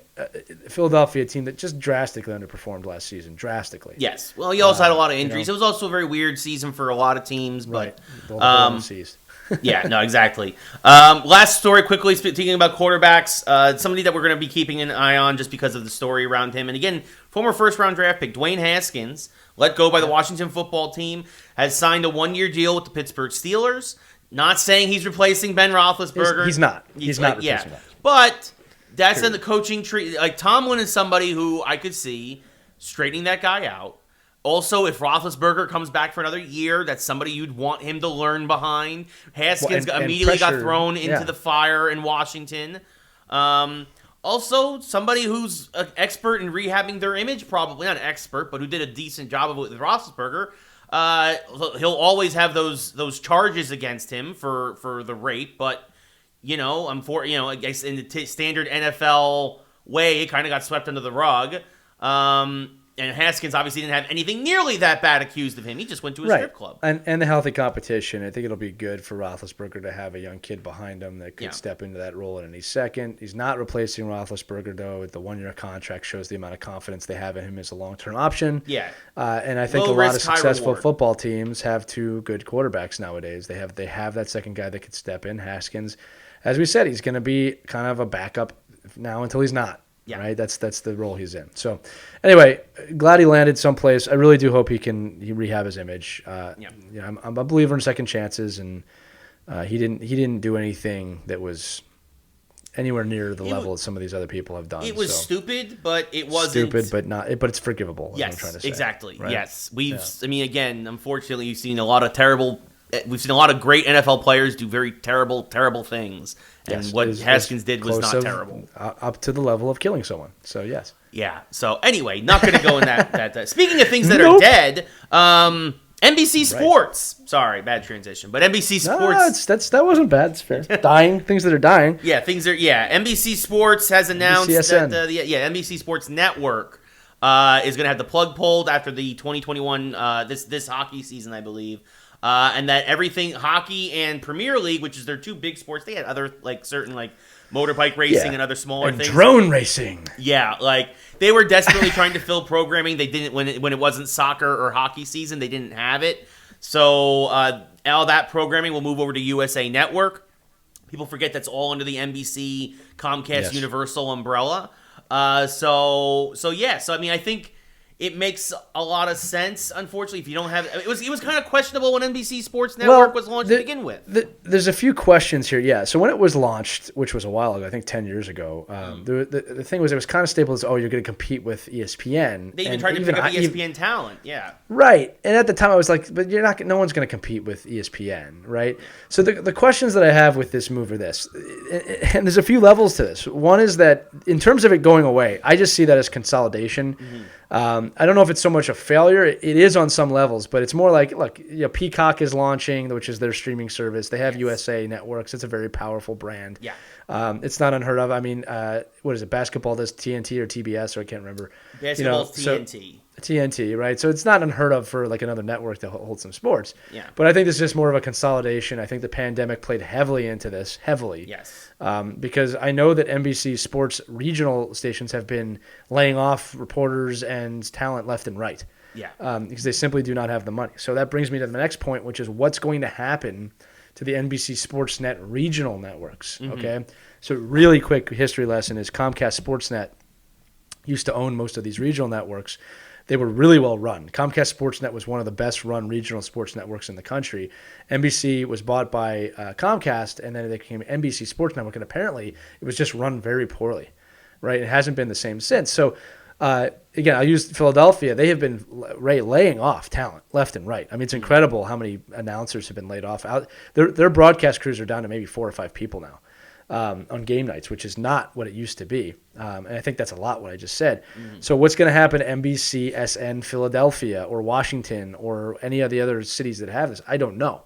Philadelphia, a team that just drastically underperformed last season. Drastically. Yes. Well, he also had a lot of injuries. It was also a very weird season for a lot of teams. But, yeah, no, exactly. Last story quickly, speaking about quarterbacks, somebody that we're going to be keeping an eye on just because of the story around him. And again, former first-round draft pick Dwayne Haskins, let go by the Washington football team, has signed a 1-year deal with the Pittsburgh Steelers. Not saying he's replacing Ben Roethlisberger. He's not. He's not replacing that. But that's in the coaching tree. Like, Tomlin is somebody who I could see straightening that guy out. Also, if Roethlisberger comes back for another year, that's somebody you'd want him to learn behind. Haskins immediately got thrown into the fire in Washington. Also, somebody who's an expert in rehabbing their image, probably not an expert, but who did a decent job of it with Roethlisberger. He'll always have those charges against him for the rape, but I guess in the standard NFL way, it kind of got swept under the rug. And Haskins obviously didn't have anything nearly that bad accused of him. He just went to a strip club. And the healthy competition. I think it'll be good for Roethlisberger to have a young kid behind him that could step into that role at any second. He's not replacing Roethlisberger, though. The 1-year contract shows the amount of confidence they have in him as a long-term option. Yeah. And I think a lot of successful football teams have 2 good quarterbacks nowadays. They have that second guy that could step in, Haskins. As we said, he's going to be kind of a backup now until he's not. Yeah. Right, that's the role he's in. So, anyway, glad he landed someplace. I really do hope he rehab his image. I'm a believer in second chances, and he didn't do anything that was anywhere near the level that some of these other people have done. It was stupid, but it wasn't stupid, but it's forgivable. Yes, I'm trying to say. Exactly. Right? Yes, again, unfortunately, we've seen a lot of great NFL players do very terrible, terrible things. And what Haskins did was not terrible. Up to the level of killing someone. So, yes. Yeah. So, anyway, not going to go in that. Speaking of things that are dead, NBC Sports. Right. Sorry, bad transition. But NBC Sports. No, that wasn't bad. It's fair. Dying. Things that are dying. Yeah, NBC Sports has announced that NBC Sports Network is going to have the plug pulled after the 2021 this hockey season, I believe. And that everything hockey and Premier League, which is their 2 big sports, they had other certain motorbike racing and other smaller things. Drone racing. Yeah, they were desperately trying to fill programming. They didn't when it wasn't soccer or hockey season. They didn't have it. So all that programming will move over to USA Network. People forget that's all under the NBC Comcast Universal umbrella. So I mean, I think it makes a lot of sense. Unfortunately, if you don't have it was kind of questionable when NBC Sports Network was launched to begin with. There's a few questions here. Yeah, so when it was launched, which was a while ago, I think 10 years ago, the thing was it was kind of stable as you're going to compete with ESPN. They even tried to pick up ESPN talent. Yeah. Right, and at the time I was like, but no one's going to compete with ESPN, right? So the questions that I have with this move are this, and there's a few levels to this. One is that in terms of it going away, I just see that as consolidation. Mm-hmm. I don't know if it's so much a failure. It is on some levels, but it's more like, look, Peacock is launching, which is their streaming service. They have USA Networks. It's a very powerful brand. Yeah. It's not unheard of. I mean, what is it? Basketball does TNT or TBS, or I can't remember. Basketball's TNT. TNT, right? So it's not unheard of for another network to hold some sports. Yeah. But I think this is just more of a consolidation. I think the pandemic played heavily into this. Heavily. Yes. Because I know that NBC Sports regional stations have been laying off reporters and talent left and right. Yeah. Because they simply do not have the money. So that brings me to the next point, which is what's going to happen to the NBC Sportsnet regional networks. Mm-hmm. Okay. So really quick history lesson is Comcast Sportsnet used to own most of these regional networks. They were really well run. Comcast Sportsnet was one of the best run regional sports networks in the country. NBC was bought by Comcast, and then it became NBC Sports Network, and apparently it was just run very poorly, right? It hasn't been the same since. So, again, I'll use Philadelphia. They have been laying off talent left and right. I mean, it's incredible how many announcers have been laid off. Their broadcast crews are down to maybe 4 or 5 people now. On game nights, which is not what it used to be. And I think that's a lot what I just said. Mm-hmm. So what's going to happen to NBC, SN, Philadelphia, or Washington, or any of the other cities that have this? I don't know.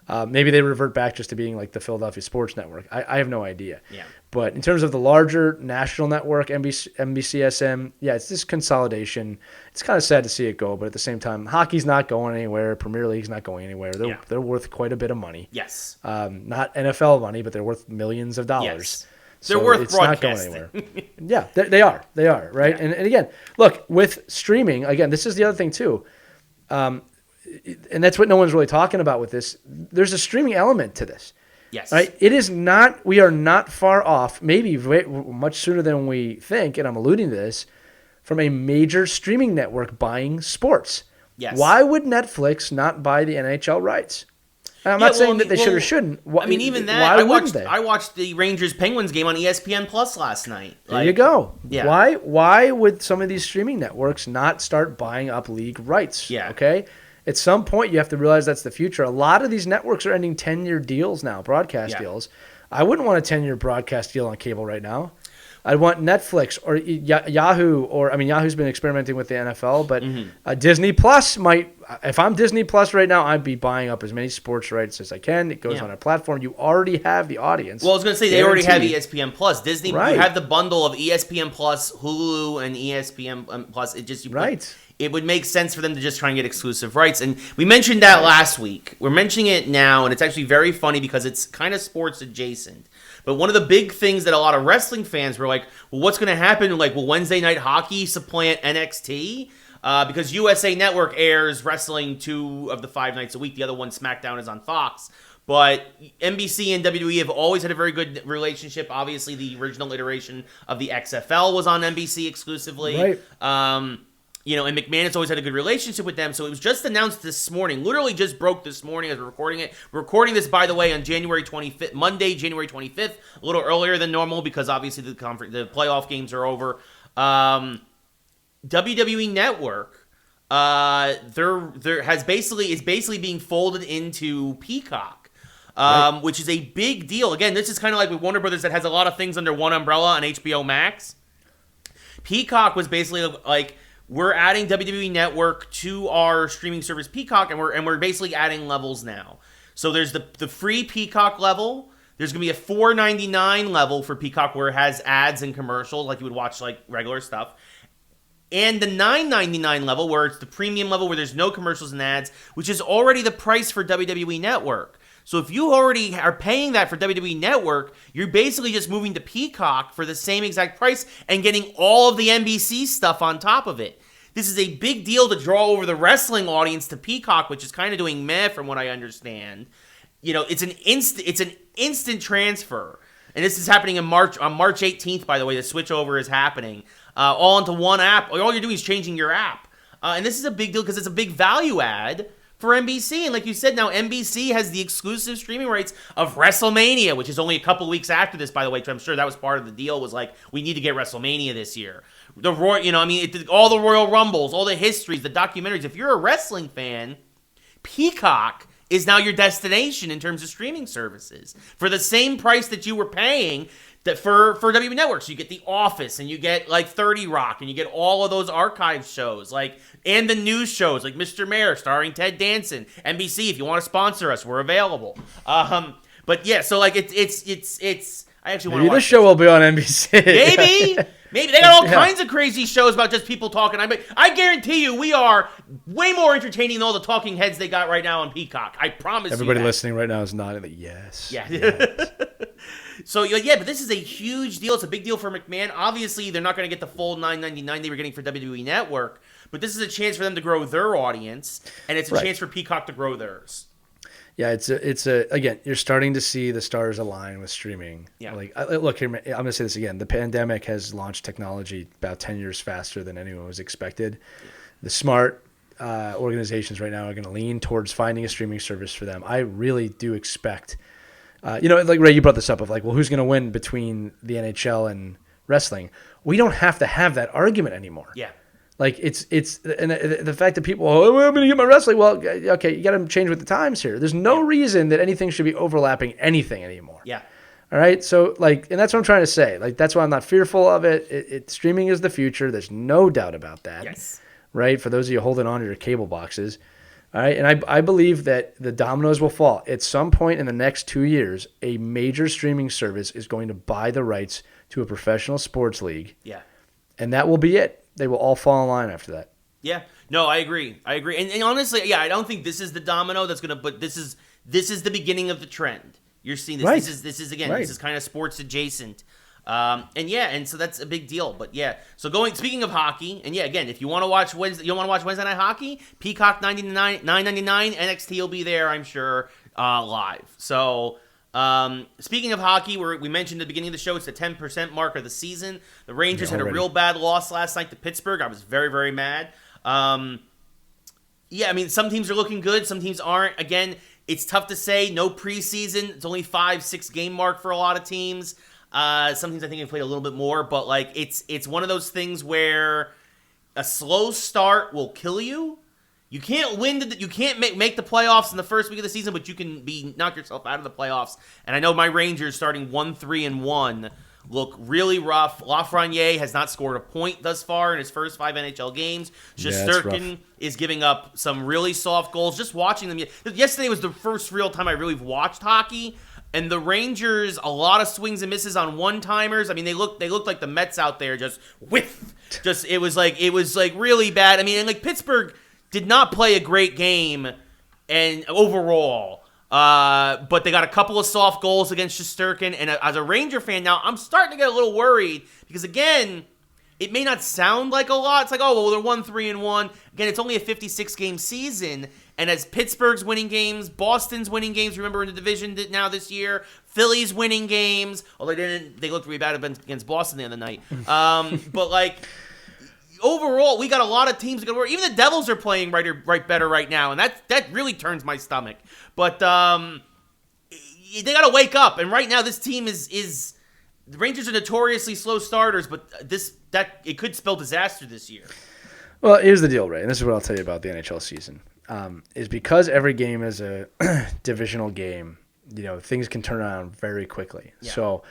Maybe they revert back just to being like the Philadelphia Sports Network. I have no idea. Yeah. But in terms of the larger national network, NBCSN, yeah, it's this consolidation. It's kind of sad to see it go, but at the same time, hockey's not going anywhere. Premier League's not going anywhere. They're worth quite a bit of money. Yes. Not NFL money, but they're worth millions of dollars. Yes. They're worth it's broadcasting. not going anywhere. Yeah, they are. They are, right? Yeah. And again, look, with streaming, again, this is the other thing too. And that's what no one's really talking about with this. There's a streaming element to this. Yes. Right? It is not, we are not far off, maybe much sooner than we think, and I'm alluding to this, from a major streaming network buying sports. Yes. Why would Netflix not buy the NHL rights? And I'm not saying that they should or shouldn't. I mean, even that, I watched the Rangers-Penguins game on ESPN Plus last night. There you go. Yeah. Why would some of these streaming networks not start buying up league rights? Yeah. Okay? At some point, you have to realize that's the future. A lot of these networks are ending 10-year deals now, broadcast deals. I wouldn't want a 10-year broadcast deal on cable right now. I'd want Netflix or Yahoo, Yahoo's been experimenting with the NFL, but Disney Plus might. If I'm Disney Plus right now, I'd be buying up as many sports rights as I can. It goes on a platform. You already have the audience. Well, I was going to say, they already have ESPN Plus. Disney, right. You have the bundle of ESPN Plus, Hulu, and ESPN Plus. It would make sense for them to just try and get exclusive rights. And we mentioned that last week. We're mentioning it now, and it's actually very funny because it's kind of sports adjacent. But one of the big things that a lot of wrestling fans were like, well, what's going to happen? Like, will Wednesday Night Hockey supplant NXT? Because USA Network airs wrestling 2 of the 5 nights a week. The other one, SmackDown, is on Fox. But NBC and WWE have always had a very good relationship. Obviously, the original iteration of the XFL was on NBC exclusively. Right. And McMahon has always had a good relationship with them. So it was just announced this morning, literally just broke this morning as we're recording it. We're recording this, by the way, on January 25th, Monday, January 25th, a little earlier than normal because obviously the playoff games are over. WWE Network, is basically being folded into Peacock. Right. Which is a big deal. Again, this is kind of like with Warner Brothers that has a lot of things under one umbrella on HBO Max. Peacock was basically like, we're adding WWE Network to our streaming service Peacock, and we're basically adding levels now. So there's the free Peacock level. There's going to be a $4.99 level for Peacock where it has ads and commercials like you would watch like regular stuff. And the $9.99 level where it's the premium level where there's no commercials and ads, which is already the price for WWE Network. So if you already are paying that for WWE Network, you're basically just moving to Peacock for the same exact price and getting all of the NBC stuff on top of it. This is a big deal to draw over the wrestling audience to Peacock, which is kind of doing meh from what I understand. It's an instant transfer. And this is happening on March 18th, by the way. The switchover is happening. All into one app. All you're doing is changing your app. And this is a big deal because it's a big value add for NBC. And like you said, now NBC has the exclusive streaming rights of WrestleMania, which is only a couple weeks after this, by the way. I'm sure that was part of the deal, was like, we need to get WrestleMania this year. All the Royal Rumbles, all the histories, the documentaries. If you're a wrestling fan, Peacock is now your destination in terms of streaming services. For the same price that you were paying for WWE Network. So you get The Office, and you get like 30 Rock, and you get all of those archive shows, and the news shows like Mr. Mayor starring Ted Danson. NBC, if you want to sponsor us, we're available. But yeah, so like it's. I actually want to watch this show will be on NBC. Maybe they got all kinds of crazy shows about just people talking. I guarantee you, we are way more entertaining than all the talking heads they got right now on Peacock. I promise. Everybody you listening right now is nodding. Yes. Yeah. Yes. So yeah, but this is a huge deal. It's a big deal for McMahon. Obviously, they're not going to get the full $9.99 they were getting for WWE Network, but this is a chance for them to grow their audience, and it's a chance for Peacock to grow theirs. Yeah, it's again, you're starting to see the stars align with streaming. Yeah. Look here, I'm going to say this again. The pandemic has launched technology about 10 years faster than anyone was expected. The smart organizations right now are going to lean towards finding a streaming service for them. I really do expect, like Ray, you brought this up of like, well, who's going to win between the NHL and wrestling? We don't have to have that argument anymore. Yeah. Like and the fact that people, I'm going to get my wrestling. Well, okay, you got to change with the times here. There's no reason that anything should be overlapping anything anymore. Yeah. All right. So and that's what I'm trying to say. Like, that's why I'm not fearful of it. Streaming is the future. There's no doubt about that. Yes. Right. For those of you holding on to your cable boxes, All right, and I believe that the dominoes will fall. At some point in the next 2 years, a major streaming service is going to buy the rights to a professional sports league. Yeah. And that will be it. They will all fall in line after that. Yeah. No, I agree. And honestly, yeah, I don't think this is the domino that's going to, but this is the beginning of the trend. You're seeing this. Right. This is again, Right. This is kind of sports adjacent. And so that's a big deal. But yeah, so speaking of hockey, and yeah, again, if you want to watch Wednesday Night Hockey, Peacock $9.99, NXT will be there, I'm sure, live. So speaking of hockey, we mentioned at the beginning of the show, it's the 10% mark of the season. The Rangers had a real bad loss last night to Pittsburgh. I was very, very mad. Yeah, I mean, some teams are looking good, some teams aren't. Again, it's tough to say. No preseason. It's only 5-6 game mark for a lot of teams. Some teams I think have played a little bit more, but like it's one of those things where a slow start will kill you. You can't you can't make the playoffs in the first week of the season, but you can knock yourself out of the playoffs. And I know my Rangers starting 1-3-1 look really rough. Lafreniere has not scored a point thus far in his first 5 NHL games. Shesterkin is giving up some really soft goals. Just watching them yesterday was the first real time I really watched hockey. And the Rangers, a lot of swings and misses on one-timers. I mean, they looked like the Mets out there, just whiff. It was like really bad. I mean, and like Pittsburgh did not play a great game and overall. But they got a couple of soft goals against Shesterkin. And as a Ranger fan now, I'm starting to get a little worried because, again, it may not sound like a lot. It's like, oh, well, they're 1-3-1. Again, it's only a 56-game season. And as Pittsburgh's winning games, Boston's winning games, remember in the division now this year, Philly's winning games, although they looked really bad against Boston the other night. But like overall, we got a lot of teams that go. Even the Devils are playing right better right now, and that really turns my stomach. But they got to wake up. And right now, this team is the Rangers are notoriously slow starters, but it could spell disaster this year. Well, here's the deal, Ray, and this is what I'll tell you about the NHL season. Is because every game is a divisional game, things can turn around very quickly. Yeah. So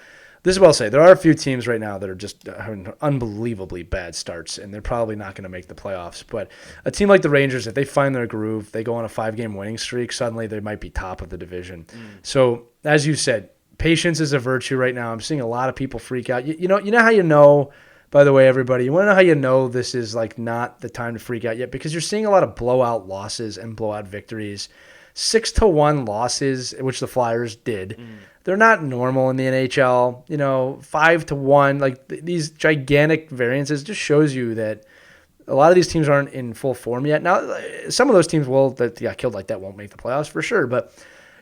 this is what I'll say. There are a few teams right now that are just having unbelievably bad starts, and they're probably not going to make the playoffs. But a team like the Rangers, if they find their groove, they go on a 5-game winning streak, suddenly they might be top of the division. So as you said, patience is a virtue right now. I'm seeing a lot of people freak out. You know how you know. By the way, everybody, you want to know how you know this is like not the time to freak out yet? Because you're seeing a lot of blowout losses and blowout victories. 6-1 losses, which the Flyers did. They're not normal in the NHL. 5-1, like these gigantic variances just shows you that a lot of these teams aren't in full form yet. Now, some of those teams that got killed like that won't make the playoffs for sure, but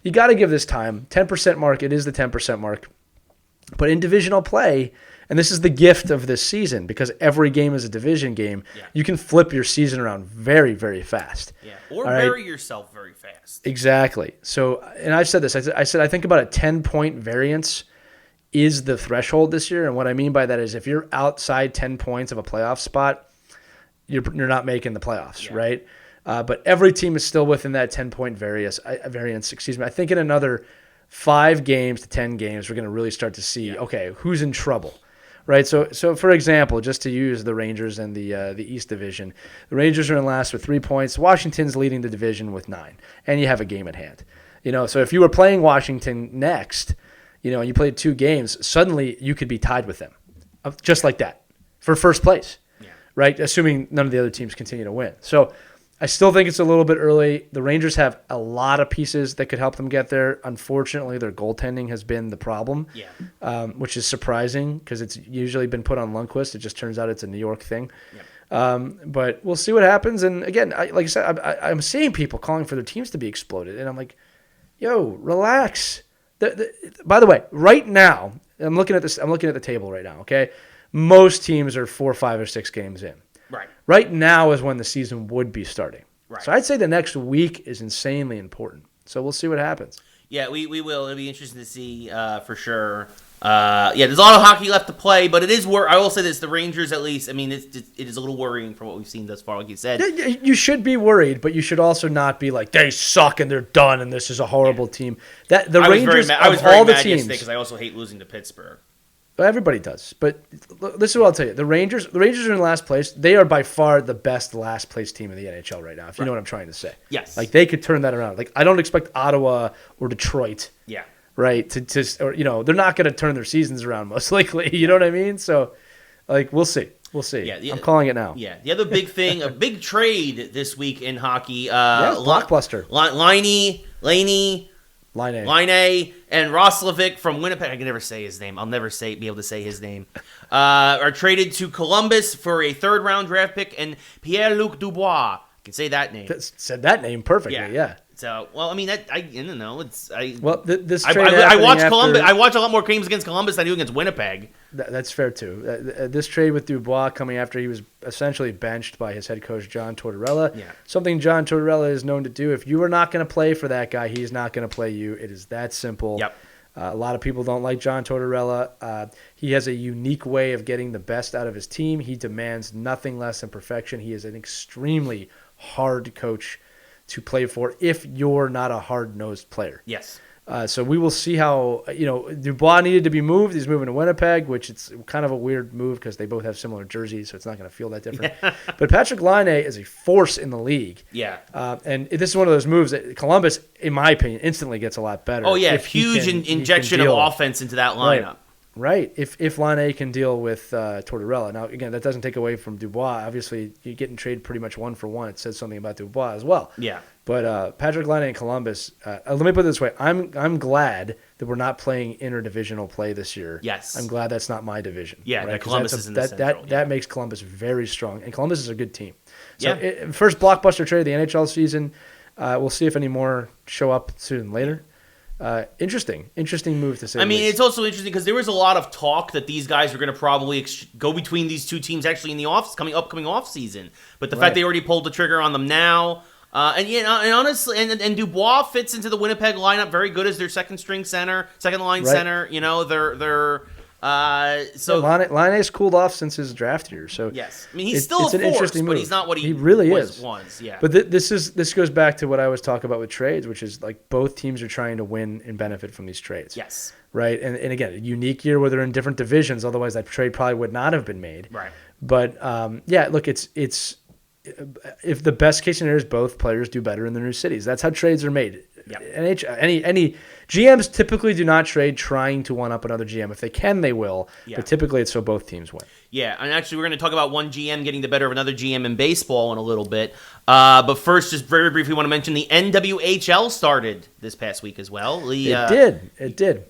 you got to give this time. 10% mark, it is the 10% mark. But in divisional play, and this is the gift of this season because every game is a division game, you can flip your season around very, very fast. Yeah, or bury yourself very fast. Exactly. So, and I've said this. I said I think about a 10-point variance is the threshold this year. And what I mean by that is if you're outside 10 points of a playoff spot, you're not making the playoffs, right? But every team is still within that 10-point variance. I think in another 5 games to 10 games, we're going to really start to see, okay, who's in trouble. Right, so for example, just to use the Rangers and the East Division, the Rangers are in last with 3 points. Washington's leading the division with 9, and you have a game at hand. So if you were playing Washington next, and you played 2 games, suddenly you could be tied with them, just like that, for first place, right? Assuming none of the other teams continue to win. So I still think it's a little bit early. The Rangers have a lot of pieces that could help them get there. Unfortunately, their goaltending has been the problem, which is surprising because it's usually been put on Lundqvist. It just turns out it's a New York thing. But we'll see what happens. And again, like I said, I'm seeing people calling for their teams to be exploded. And I'm like, yo, relax. By the way, right now, I'm looking at the table right now, okay? Most teams are 4, 5, or 6 games in. Right now is when the season would be starting. Right. So I'd say the next week is insanely important. So we'll see what happens. Yeah, we will. It'll be interesting to see for sure. There's a lot of hockey left to play, but it is I will say this: the Rangers, at least. I mean, it is a little worrying for what we've seen thus far, like you said. You should be worried, but you should also not be like they suck and they're done and this is a horrible team. I was very mad yesterday because I also hate losing to Pittsburgh. Everybody does. But this is what I'll tell you. The Rangers are in last place. They are by far the best last place team in the NHL right now, if you know what I'm trying to say. Yes. Like, they could turn that around. Like, I don't expect Ottawa or Detroit. Yeah. Right? Or they're not going to turn their seasons around, most likely. You know what I mean? So, like, we'll see. We'll see. Yeah, I'm calling it now. Yeah. The other big thing, a big trade this week in hockey. Blockbuster. Line A and Roslovic from Winnipeg. I can never say his name. I'll never be able to say his name. Are traded to Columbus for a third-round draft pick and Pierre-Luc Dubois. I can say that name. Said that name perfectly. Yeah. So, well, I mean, I don't know. This trade I watch Columbus. I watch a lot more games against Columbus than I do against Winnipeg. That's fair too. This trade with Dubois coming after he was essentially benched by his head coach John Tortorella. Yeah. Something John Tortorella is known to do. If you are not going to play for that guy, he's not going to play you. It is that simple. Yep. A lot of people don't like John Tortorella. He has a unique way of getting the best out of his team. He demands nothing less than perfection. He is an extremely hard coach to play for if you're not a hard-nosed player. Yes. So we will see how, Dubois needed to be moved. He's moving to Winnipeg, which it's kind of a weird move because they both have similar jerseys, so it's not going to feel that different. Yeah. But Patrick Laine is a force in the league. Yeah. And this is one of those moves that Columbus, in my opinion, instantly gets a lot better. Oh, yeah, huge injection of offense into that lineup. Right. If Laine can deal with Tortorella. Now, again, that doesn't take away from Dubois. Obviously, you're getting traded pretty much 1-for-1. It says something about Dubois as well. Yeah. But Patrick Laine in Columbus, let me put it this way. I'm glad that we're not playing interdivisional play this year. Yes. I'm glad that's not my division. Yeah, right? that Columbus is in the Central. That makes Columbus very strong. And Columbus is a good team. So first blockbuster trade of the NHL season. We'll see if any more show up sooner than later. Interesting move to say. I mean, it's also interesting because there was a lot of talk that these guys are going to probably go between these two teams actually in the upcoming off season. But the fact they already pulled the trigger on them now, and honestly, and Dubois fits into the Winnipeg lineup very good as their second line center. They're. Laine's cooled off since his draft year, so yes, I mean he's still a force, but he's not what he really was is. Once. Yeah, but this goes back to what I was talking about with trades, which is like both teams are trying to win and benefit from these trades. Yes, right, and again, a unique year where they're in different divisions. Otherwise, that trade probably would not have been made. Right, but look, it's if the best case scenario is both players do better in their new cities. That's how trades are made. Yep. Any GMs typically do not trade trying to one up another GM. If they can, they will. Yeah. But typically, it's so both teams win. Yeah, and actually, we're going to talk about one GM getting the better of another GM in baseball in a little bit. But first, just very briefly, want to mention the NWHL started this past week as well. It did.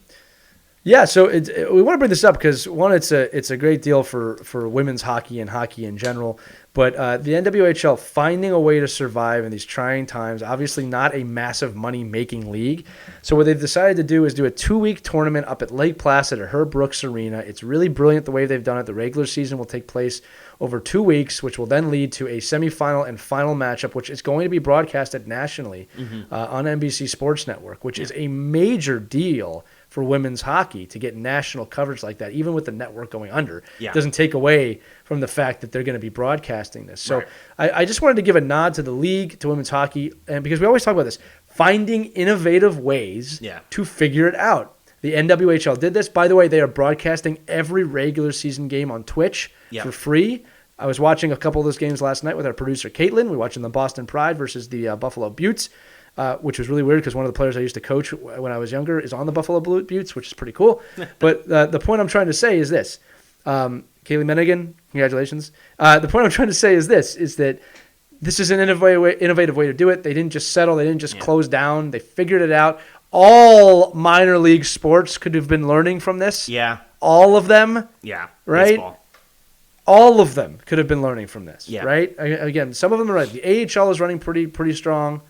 Yeah, so we want to bring this up because one, it's a great deal for women's hockey and hockey in general. But the NWHL finding a way to survive in these trying times, obviously not a massive money-making league. So what they've decided to do is do a 2-week tournament up at Lake Placid at Herb Brooks Arena. It's really brilliant the way they've done it. The regular season will take place over 2 weeks, which will then lead to a semifinal and final matchup, which is going to be broadcasted nationally on NBC Sports Network, which is a major deal for women's hockey to get national coverage like that, even with the network going under. It doesn't take away from the fact that they're going to be broadcasting this. So I just wanted to give a nod to the league, to women's hockey, and because we always talk about this, finding innovative ways to figure it out. The NWHL did this. By the way, they are broadcasting every regular season game on Twitch for free. I was watching a couple of those games last night with our producer, Caitlin. We were watching the Boston Pride versus the Buffalo Buttes. Which was really weird because one of the players I used to coach when I was younger is on the Buffalo Buttes, which is pretty cool. But the point I'm trying to say is this. Kaylee Menigan, congratulations. The point I'm trying to say is this, is that this is an innovative way to do it. They didn't just settle. They didn't just close down. They figured it out. All minor league sports could have been learning from this. Yeah. All of them. Yeah. Right? Baseball. All of them could have been learning from this. Yeah. Right? Again, some of them are right. The AHL is running pretty strong.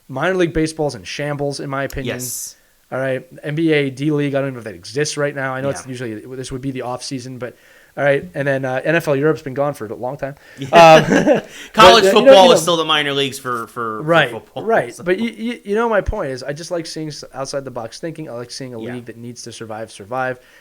Minor league baseball's in shambles, in my opinion. Yes. All right. NBA, D-League, I don't even know if that exists right now. I know it's usually, this would be the off season, but all right. And then NFL Europe's been gone for a long time. College football is still the minor leagues for football. Right. So. But you know my point is I just like seeing outside the box thinking. I like seeing a league that needs to survive.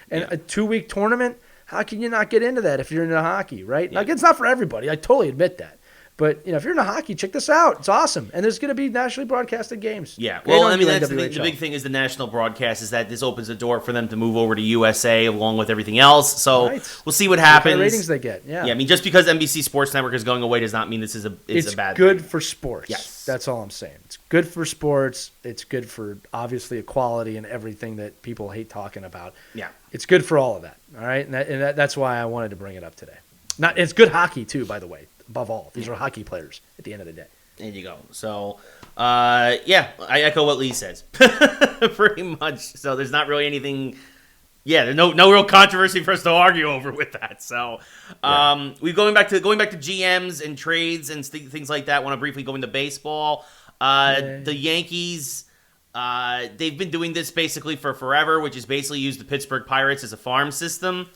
And a 2-week tournament, how can you not get into that if you're into hockey, right? Now, it's not for everybody. I totally admit that. But if you're into hockey, check this out. It's awesome, and there's going to be nationally broadcasted games. Yeah, well, I mean, that's the big thing is the national broadcast is that this opens the door for them to move over to USA along with everything else. So we'll see what happens. What kind of ratings they get? Yeah. I mean, just because NBC Sports Network is going away does not mean this is a bad thing. It's good for sports. Yes, that's all I'm saying. It's good for sports. It's good for obviously equality and everything that people hate talking about. Yeah, it's good for all of that. All right, and that's why I wanted to bring it up today. It's good hockey too, by the way. Above all, these are hockey players at the end of the day. There you go. So, I echo what Lee says, pretty much. So there's not really anything. Yeah, there's no real controversy for us to argue over with that. So, we going back to GMs and trades and things like that. Want to briefly go into baseball. The Yankees, they've been doing this basically for forever, which is basically use the Pittsburgh Pirates as a farm system.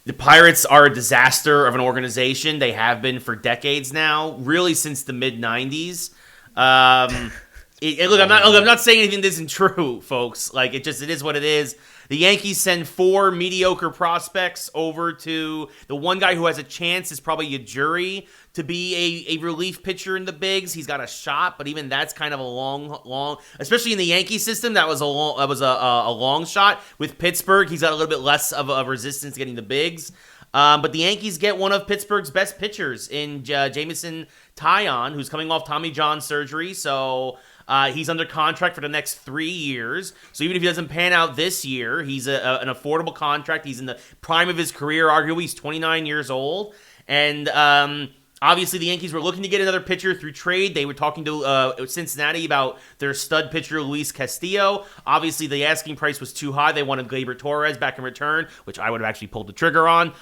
The Pirates are a disaster of an organization. They have been for decades now, really since the mid-90s. Look, I'm not saying anything that isn't true, folks. Like, it is what it is. The Yankees send 4 mediocre prospects over to the one guy who has a chance is probably Ujiri to be a relief pitcher in the bigs. He's got a shot, but even that's kind of a long, especially in the Yankee system, that was a long shot. With Pittsburgh, he's got a little bit less of a resistance getting the bigs. But the Yankees get one of Pittsburgh's best pitchers in Jameson Taillon, who's coming off Tommy John surgery. So he's under contract for the next 3 years. So even if he doesn't pan out this year, he's an affordable contract. He's in the prime of his career. Arguably, he's 29 years old. And obviously, the Yankees were looking to get another pitcher through trade. They were talking to Cincinnati about their stud pitcher, Luis Castillo. Obviously, the asking price was too high. They wanted Gleyber Torres back in return, which I would have actually pulled the trigger on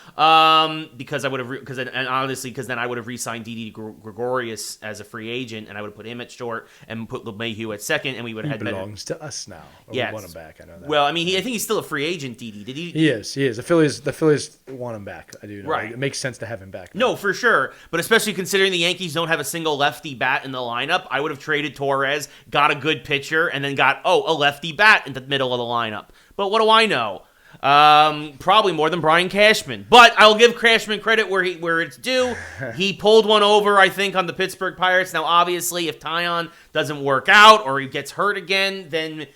because then I would have re-signed Didi Gregorius as a free agent, and I would have put him at short and put LeMahieu at second, and we would have had better. He belongs to us now. Yes. We want him back. I know that. Well, I mean, I think he's still a free agent, Didi. Did he? He is. The Phillies want him back. I do know. Right. It makes sense to have him back. No, for sure. But especially considering the Yankees don't have a single lefty bat in the lineup, I would have traded Torres, got a good pitcher, and then got, a lefty bat in the middle of the lineup. But what do I know? Probably more than Brian Cashman. But I'll give Cashman credit where it's due. He pulled one over, I think, on the Pittsburgh Pirates. Now, obviously, if Taillon doesn't work out or he gets hurt again, then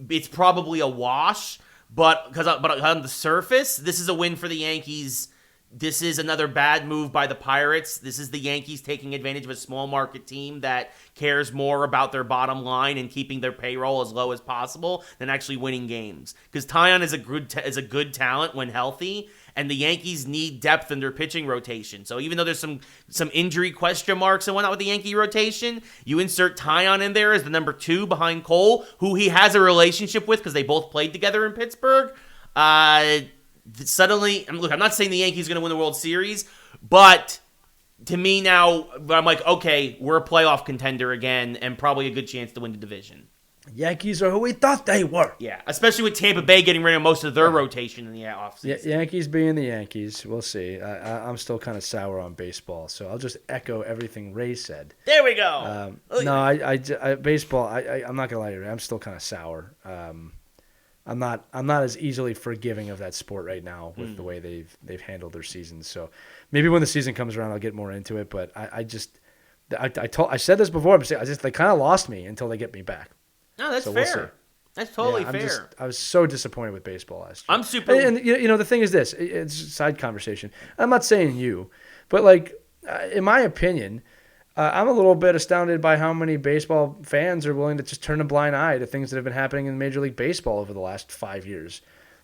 it's probably a wash. But on the surface, this is a win for the Yankees. This is another bad move by the Pirates. This is the Yankees taking advantage of a small market team that cares more about their bottom line and keeping their payroll as low as possible than actually winning games. Because Taillon is a good talent when healthy, and the Yankees need depth in their pitching rotation. So even though there's some injury question marks and whatnot with the Yankee rotation, you insert Taillon in there as the number 2 behind Cole, who he has a relationship with because they both played together in Pittsburgh. Suddenly, look, I'm not saying the Yankees are going to win the World Series, but to me now, I'm like, okay, we're a playoff contender again and probably a good chance to win the division. Yankees are who we thought they were. Yeah, especially with Tampa Bay getting rid of most of their rotation in the offseason. Yankees being the Yankees, we'll see. I'm still kind of sour on baseball, so I'll just echo everything Ray said. There we go. Baseball, I'm not going to lie to you, I'm still kind of sour. I'm not as easily forgiving of that sport right now with the way they've handled their seasons. So maybe when the season comes around, I'll get more into it. But I said this before. They kind of lost me until they get me back. No, that's fair. That's totally fair. I was so disappointed with baseball last year. I'm super. And the thing is this: it's a side conversation. I'm not saying you, but like in my opinion. I'm a little bit astounded by how many baseball fans are willing to just turn a blind eye to things that have been happening in Major League Baseball over the last 5 years.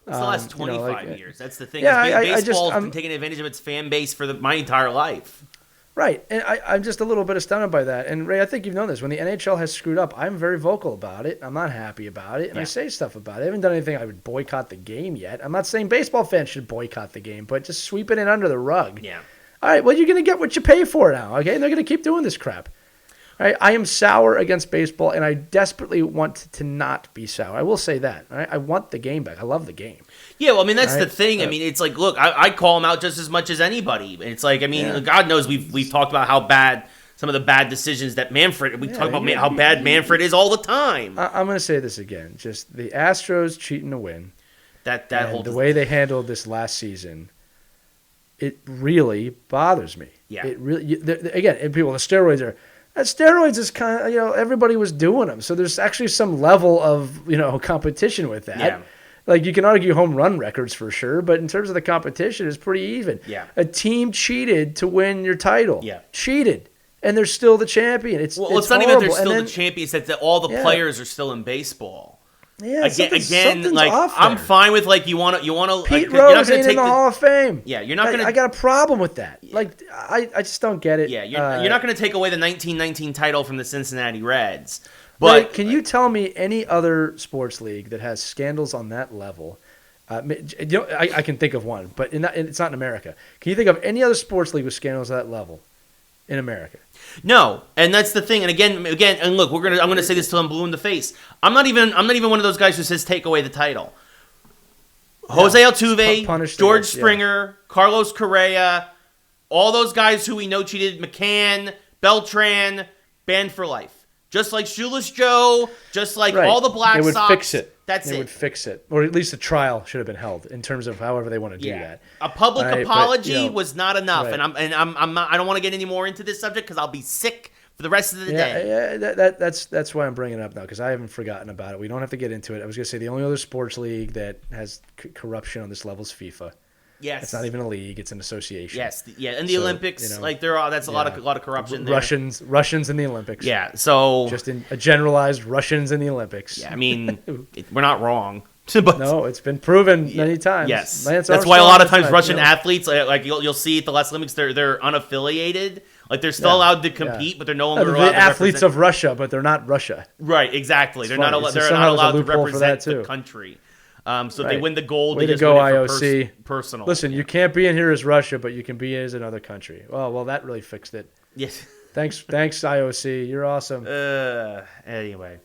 It's the last 25 years. That's the thing. Yeah, baseball's been taking advantage of its fan base for my entire life. Right, and I'm just a little bit astounded by that. And Ray, I think you've known this. When the NHL has screwed up, I'm very vocal about it. I'm not happy about it, and I say stuff about it. I haven't done anything I would boycott the game yet. I'm not saying baseball fans should boycott the game, but just sweeping it under the rug. Yeah. All right, well, you're going to get what you pay for now, okay? And they're going to keep doing this crap. All right, I am sour against baseball, and I desperately want to not be sour. I will say that. All right? I want the game back. I love the game. Yeah, well, I mean, that's the thing. I mean, it's like, look, I call him out just as much as anybody. It's like, I mean, God knows we've talked about how bad some of the bad decisions that Manfred, talk about how bad Manfred is all the time. I'm going to say this again. Just the Astros cheating to win. That whole the way they handled this last season. it really bothers me. Yeah. It really, again, and people, the steroids is kind of, everybody was doing them. So there's actually some level of, competition with that. Yeah. Like, you can argue home run records for sure, but in terms of the competition, it's pretty even. Yeah. A team cheated to win your title. Yeah. Cheated. And they're still the champion. It's not horrible. even that they're still the champions, it's that all the players are still in baseball. Yeah, something's like, off I'm there. fine with, like, you want to Pete like, you're not Rose gonna ain't take in the Hall of Fame. Yeah, you're not going to... I got a problem with that. Like, I just don't get it. Yeah, you're not going to take away the 1919 title from the Cincinnati Reds. But But can you tell me any other sports league that has scandals on that level? I can think of one, but it's not in America. Can you think of any other sports league with scandals at that level in America? No, and that's the thing. And again, and look, I'm gonna say this till I'm blue in the face. I'm not even one of those guys who says take away the title. Jose Altuve, George Springer, Carlos Correa, all those guys who we know cheated. McCann, Beltran, banned for life. Just like Shoeless Joe, just like all the Black Sox. They would fix it. They would fix it, or at least a trial should have been held in terms of however they want to do that. A public apology was not enough, right. and I'm not. I don't want to get any more into this subject because I'll be sick for the rest of the day. Yeah, that's why I'm bringing it up now, because I haven't forgotten about it. We don't have to get into it. I was going to say the only other sports league that has corruption on this level is FIFA. Yes, it's not even a league; it's an association. Yes, and the Olympics, that's a lot of corruption there. Russians in the Olympics. Yeah, so just in a generalized Russians in the Olympics. Yeah, I mean, we're not wrong. But, no, it's been proven many times. Yes, that's why a lot of times Russian athletes, like you'll see at the last Olympics, they're unaffiliated. Like they're still allowed to compete, but they're no longer allowed to athletes of Russia, but they're not Russia. Right, exactly. They're not allowed to represent the country. So they win the gold. Way they to go, IOC. Personal. Listen, you can't be in here as Russia, but you can be as another country. Well, that really fixed it. Yes. Thanks, IOC. You're awesome. Anyway,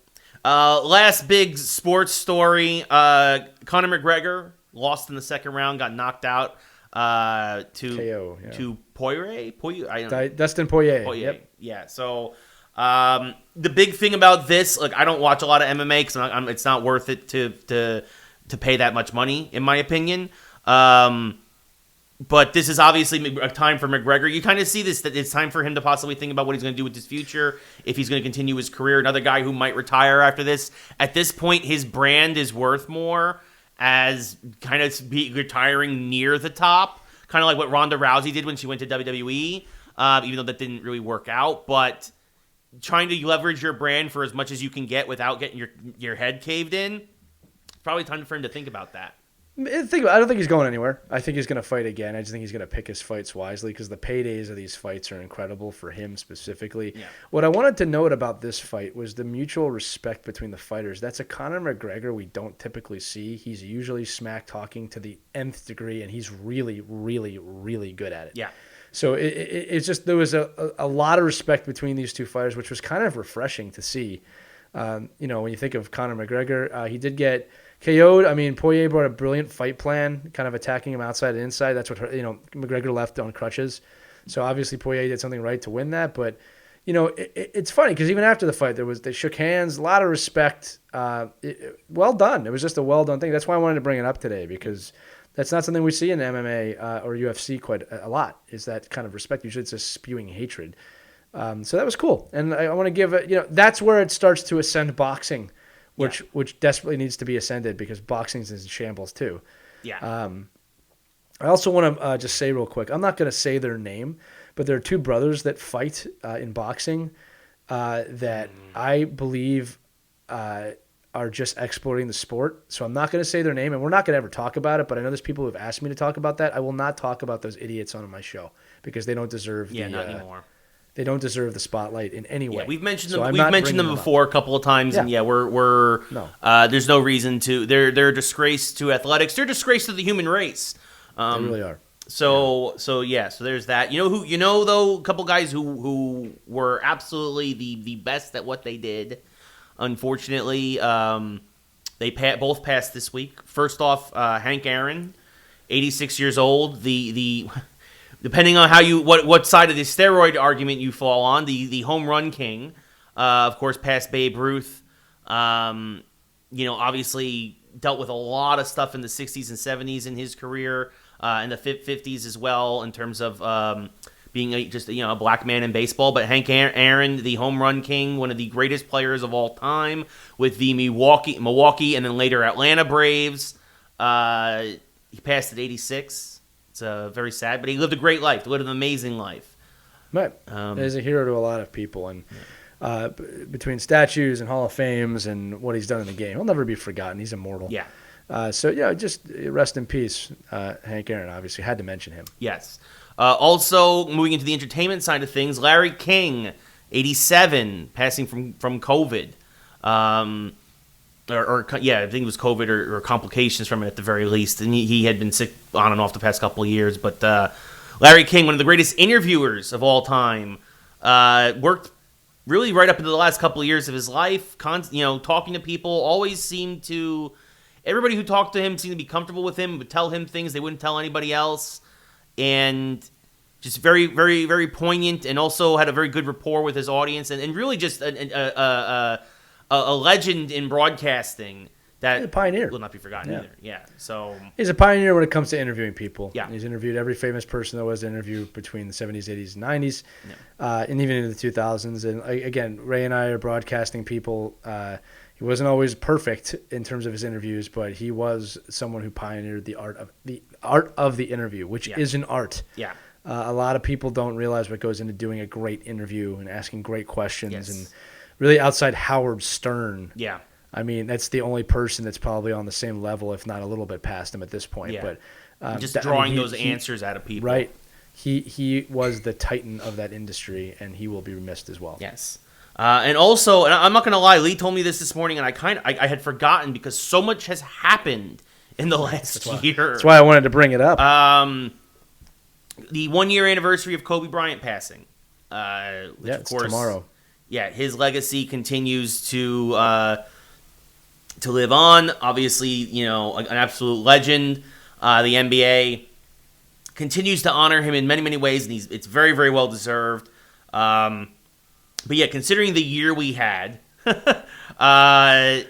last big sports story: Conor McGregor lost in the second round, got knocked out to KO, to Poirier. Dustin Poirier. Yep. Yeah. So. The big thing about this, like, I don't watch a lot of MMA because it's not worth it to pay that much money, in my opinion. But this is obviously a time for McGregor. You kind of see this, that it's time for him to possibly think about what he's going to do with his future, if he's going to continue his career. Another guy who might retire after this. At this point, his brand is worth more as kind of retiring near the top, kind of like what Ronda Rousey did when she went to WWE, even though that didn't really work out. But trying to leverage your brand for as much as you can get without getting your head caved in, probably time for him to think about that. I don't think he's going anywhere. I think he's going to fight again. I just think he's going to pick his fights wisely because the paydays of these fights are incredible for him specifically. Yeah. What I wanted to note about this fight was the mutual respect between the fighters. That's a Conor McGregor we don't typically see. He's usually smack talking to the nth degree, and he's really, really, really good at it. Yeah. So it's just there was a lot of respect between these two fighters, which was kind of refreshing to see. When you think of Conor McGregor, he did get KO'd. I mean, Poirier brought a brilliant fight plan, kind of attacking him outside and inside. That's what McGregor left on crutches. So obviously Poirier did something right to win that. But it's funny because even after the fight, they shook hands, a lot of respect. Well done. It was just a well done thing. That's why I wanted to bring it up today, because that's not something we see in MMA or UFC quite a lot, is that kind of respect. Usually it's just spewing hatred. So that was cool. And I want to give that's where it starts to ascend boxing, which desperately needs to be ascended because boxing is in shambles too. Yeah. I also want to just say real quick, I'm not going to say their name, but there are two brothers that fight in boxing that I believe are just exploiting the sport. So I'm not going to say their name, and we're not going to ever talk about it, but I know there's people who have asked me to talk about that. I will not talk about those idiots on my show because they don't deserve not anymore. They don't deserve the spotlight in any way. Yeah, we've mentioned them. We've mentioned them before a couple of times, and we're there's no reason to. They're a disgrace to athletics. They're a disgrace to the human race. They really are. So there's that. Though, a couple guys who were absolutely the best at what they did. Unfortunately, they both passed this week. First off, Hank Aaron, 86 years old. The depending on how what side of the steroid argument you fall on, the home run king, of course, passed Babe Ruth. Obviously dealt with a lot of stuff in the 60s and 70s in his career, in the 50s as well, in terms of being a black man in baseball. But Hank Aaron, the home run king, one of the greatest players of all time, with the Milwaukee and then later Atlanta Braves. He passed at 86. It's very sad, but he lived a great life. Lived an amazing life. Right. He's a hero to a lot of people, and between statues and Hall of Fames and what he's done in the game, he'll never be forgotten. He's immortal. Yeah. So just rest in peace, Hank Aaron. Obviously, had to mention him. Yes. Also, moving into the entertainment side of things, Larry King, 87, passing from COVID. I think it was COVID or complications from it at the very least. And he had been sick on and off the past couple of years. But Larry King, one of the greatest interviewers of all time, worked really right up into the last couple of years of his life, talking to people, always seemed to... Everybody who talked to him seemed to be comfortable with him, would tell him things they wouldn't tell anybody else. And just very, very, very poignant, and also had a very good rapport with his audience, and really just a legend in broadcasting that He's a pioneer. Will not be forgotten either. Yeah. So he's a pioneer when it comes to interviewing people. Yeah. He's interviewed every famous person there was to interview between the 70s, 80s, and 90s, and even into the 2000s. And again, Ray and I are broadcasting people. He wasn't always perfect in terms of his interviews, but he was someone who pioneered the art of the interview, which is an art. Yeah. A lot of people don't realize what goes into doing a great interview and asking great questions, and really outside Howard Stern. Yeah. I mean, that's the only person that's probably on the same level, if not a little bit past him at this point. Yeah. But just drawing those answers out of people. Right. He was the titan of that industry, and he will be missed as well. Yes. And also, and I'm not going to lie, Lee told me this morning, and I had forgotten because so much has happened in the last year. That's why I wanted to bring it up. The 1-year anniversary of Kobe Bryant passing. Which of course, tomorrow. Yeah, his legacy continues to live on. Obviously, an absolute legend. The NBA continues to honor him in many, many ways, and it's very, very well deserved. But yeah, considering the year we had, the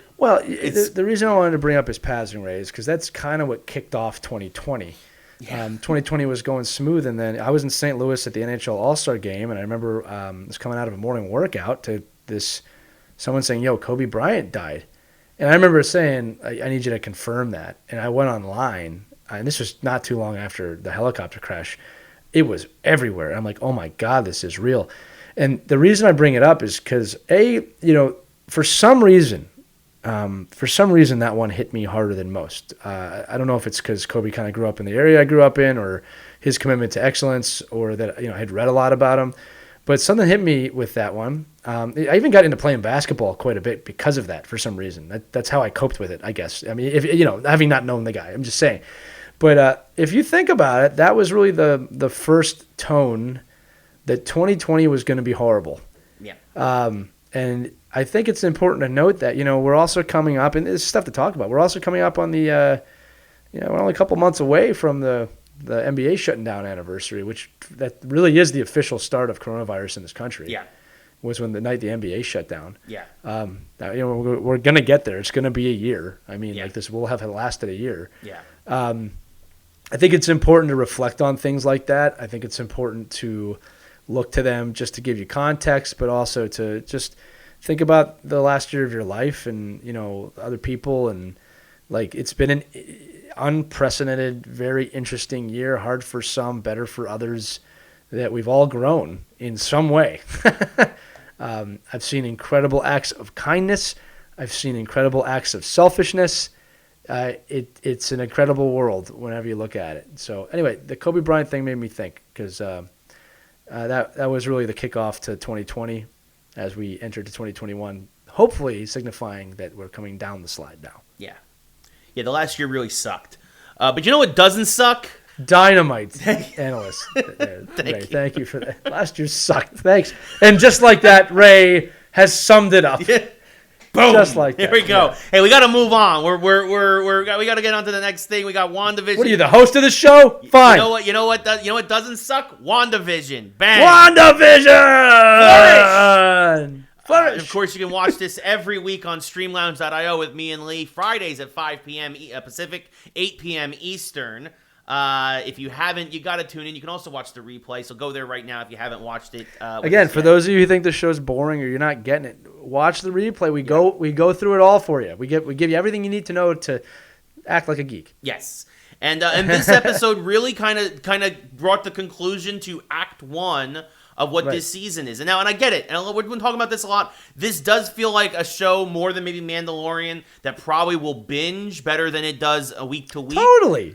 reason I wanted to bring up his passing, Ray, is because that's kind of what kicked off 2020. Yeah. 2020 was going smooth, and then I was in St. Louis at the NHL All-Star Game, and I remember I was coming out of a morning workout to someone saying, "Yo, Kobe Bryant died," and I remember saying, "I need you to confirm that." And I went online, and this was not too long after the helicopter crash. It was everywhere. I'm like, "Oh my God, this is real." And the reason I bring it up is because, for some reason that one hit me harder than most. I don't know if it's because Kobe kind of grew up in the area I grew up in, or his commitment to excellence, or that I had read a lot about him. But something hit me with that one. I even got into playing basketball quite a bit because of that for some reason. That's how I coped with it, I guess. I mean, having not known the guy, I'm just saying. But if you think about it, that was really the first tone that 2020 was going to be horrible. Yeah. And I think it's important to note that, we're also coming up, and there's stuff to talk about. We're also coming up on the, we're only a couple months away from the NBA shutting down anniversary, which that really is the official start of coronavirus in this country. Yeah. Was when the night the NBA shut down. Yeah. We're going to get there. It's going to be a year. I mean, this will have lasted a year. Yeah. I think it's important to reflect on things like that. I think it's important to look to them just to give you context, but also to just think about the last year of your life and, other people. And it's been an unprecedented, very interesting year, hard for some, better for others, that we've all grown in some way. I've seen incredible acts of kindness. I've seen incredible acts of selfishness. It's an incredible world whenever you look at it. So anyway, the Kobe Bryant thing made me think, because that was really the kickoff to 2020 as we entered to 2021, hopefully signifying that we're coming down the slide now. Yeah. Yeah, the last year really sucked. But you know what doesn't suck? Dynamite analyst. Ray, thank you for that. Last year sucked. Thanks. And just like that, Ray has summed it up. Yeah. Boom. Just like that. Here we go. Yeah. Hey, we got to move on. We got to get on to the next thing. We got WandaVision. What are you, the host of the show? Fine. You know what doesn't suck? WandaVision. Bang. WandaVision. Flourish. Of course, you can watch this every week on StreamLounge.io with me and Lee, Fridays at 5 p.m. Pacific, 8 p.m. Eastern. If you haven't, you got to tune in. You can also watch the replay, so go there right now if you haven't watched it. Again, for those of you who think the show's boring or you're not getting it, watch the replay. We go through it all for you. We give you everything you need to know to act like a geek. Yes. And this episode really kind of brought the conclusion to Act 1 of what this season is. And I get it. And we've been talking about this a lot. This does feel like a show more than maybe Mandalorian that probably will binge better than it does a week to week.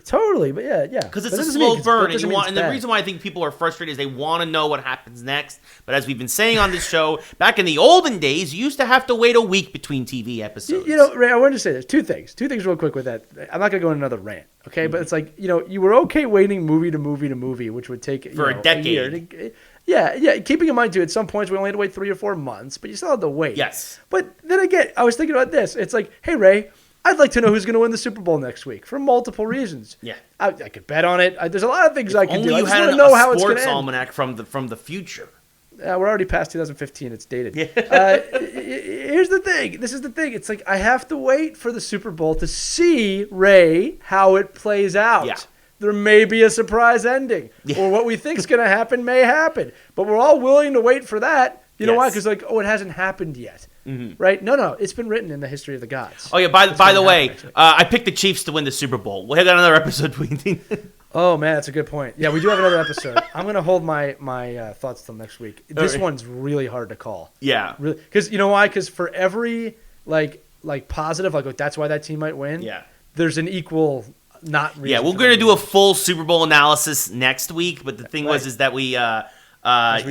Totally. But yeah. Because it's a slow burn, and the reason why I think people are frustrated is they want to know what happens next. But as we've been saying on this show, back in the olden days, you used to have to wait a week between TV episodes. Ray, I wanted to say there's two things real quick with that. I'm not gonna go on another rant, okay? Mm-hmm. But it's like you were okay waiting movie to movie, which would take for a decade. Yeah. Keeping in mind, too, at some points we only had to wait 3 or 4 months, but you still had to wait. Yes. But then again, I was thinking about this. It's like, hey, Ray, I'd like to know who's going to win the Super Bowl next week for multiple reasons. Yeah. I could bet on it. There's a lot of things I can do. Only you had a sports almanac from the future. We're already past 2015. It's dated. Yeah. Here's the thing. This is the thing. It's like I have to wait for the Super Bowl to see, Ray, how it plays out. Yeah. There may be a surprise ending, or what we think is going to happen may happen. But we're all willing to wait for that. You know why? Because it hasn't happened yet, right? No, it's been written in the history of the gods. Oh yeah. By the way, I picked the Chiefs to win the Super Bowl. We'll have another episode. Oh man, that's a good point. Yeah, we do have another episode. I'm going to hold my thoughts till next week. This one's really hard to call. Yeah, really, because you know why? Because for every like positive, like that's why that team might win. Yeah, there's an equal. Not we're going to do a full Super Bowl analysis next week, but the thing is that we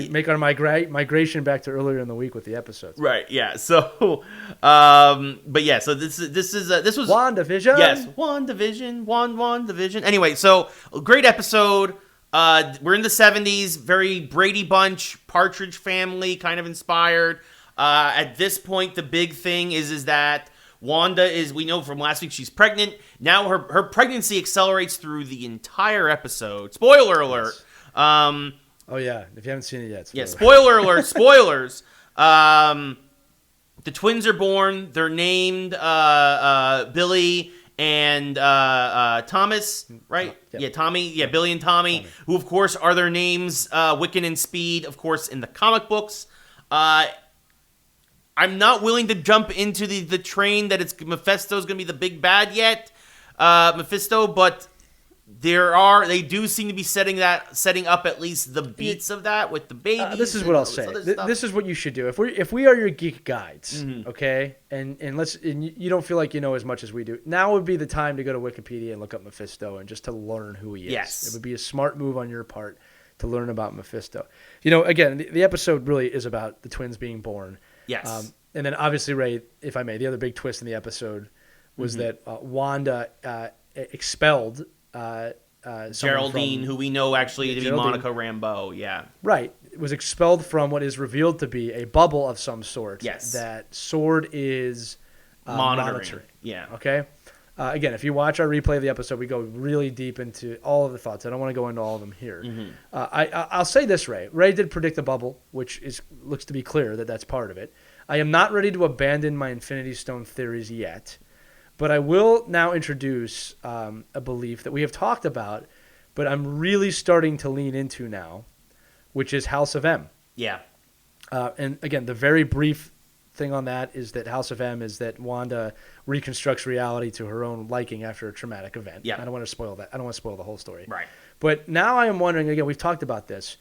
make our migration back to earlier in the week with the episodes. Right. Yeah. So, but yeah. So this was WandaVision. Yes, WandaVision. Anyway, so great episode. We're in the 70s, very Brady Bunch, Partridge Family kind of inspired. At this point, the big thing is that Wanda we know from last week, she's pregnant. Now her pregnancy accelerates through the entire episode. Spoiler alert. Oh, yeah. If you haven't seen it yet. Spoiler alert. Spoilers. The twins are born. They're named Billy and Thomas, right? Yeah, Tommy. Yeah, Billy and Tommy, who, of course, are their names, Wiccan and Speed, of course, in the comic books. I'm not willing to jump into the train that Mephisto's going to be the big bad yet, Mephisto, but they do seem to be setting up at least the beats of that with the babies. This is what I'll say. This is what you should do. If we are your geek guides, okay, and you don't feel like you know as much as we do, now would be the time to go to Wikipedia and look up Mephisto and just to learn who he is. Yes. It would be a smart move on your part to learn about Mephisto. Again, the episode really is about the twins being born. Yes. And then obviously, Ray, if I may, the other big twist in the episode was that Wanda expelled Geraldine, who we know actually to be Monica Rambeau. Yeah. Right. It was expelled from what is revealed to be a bubble of some sort. Yes. That SWORD is monitoring. Yeah. Okay? Again, if you watch our replay of the episode, we go really deep into all of the thoughts. I don't want to go into all of them here. I'll say this, Ray. Ray did predict a bubble, which looks to be clear that that's part of it. I am not ready to abandon my Infinity Stone theories yet, but I will now introduce a belief that we have talked about, but I'm really starting to lean into now, which is House of M. Yeah. And again, the very brief thing on that is that House of M is that Wanda reconstructs reality to her own liking after a traumatic event. Yeah. I don't want to spoil that. I don't want to spoil the whole story. Right. But now I am wondering, again, we've talked about this.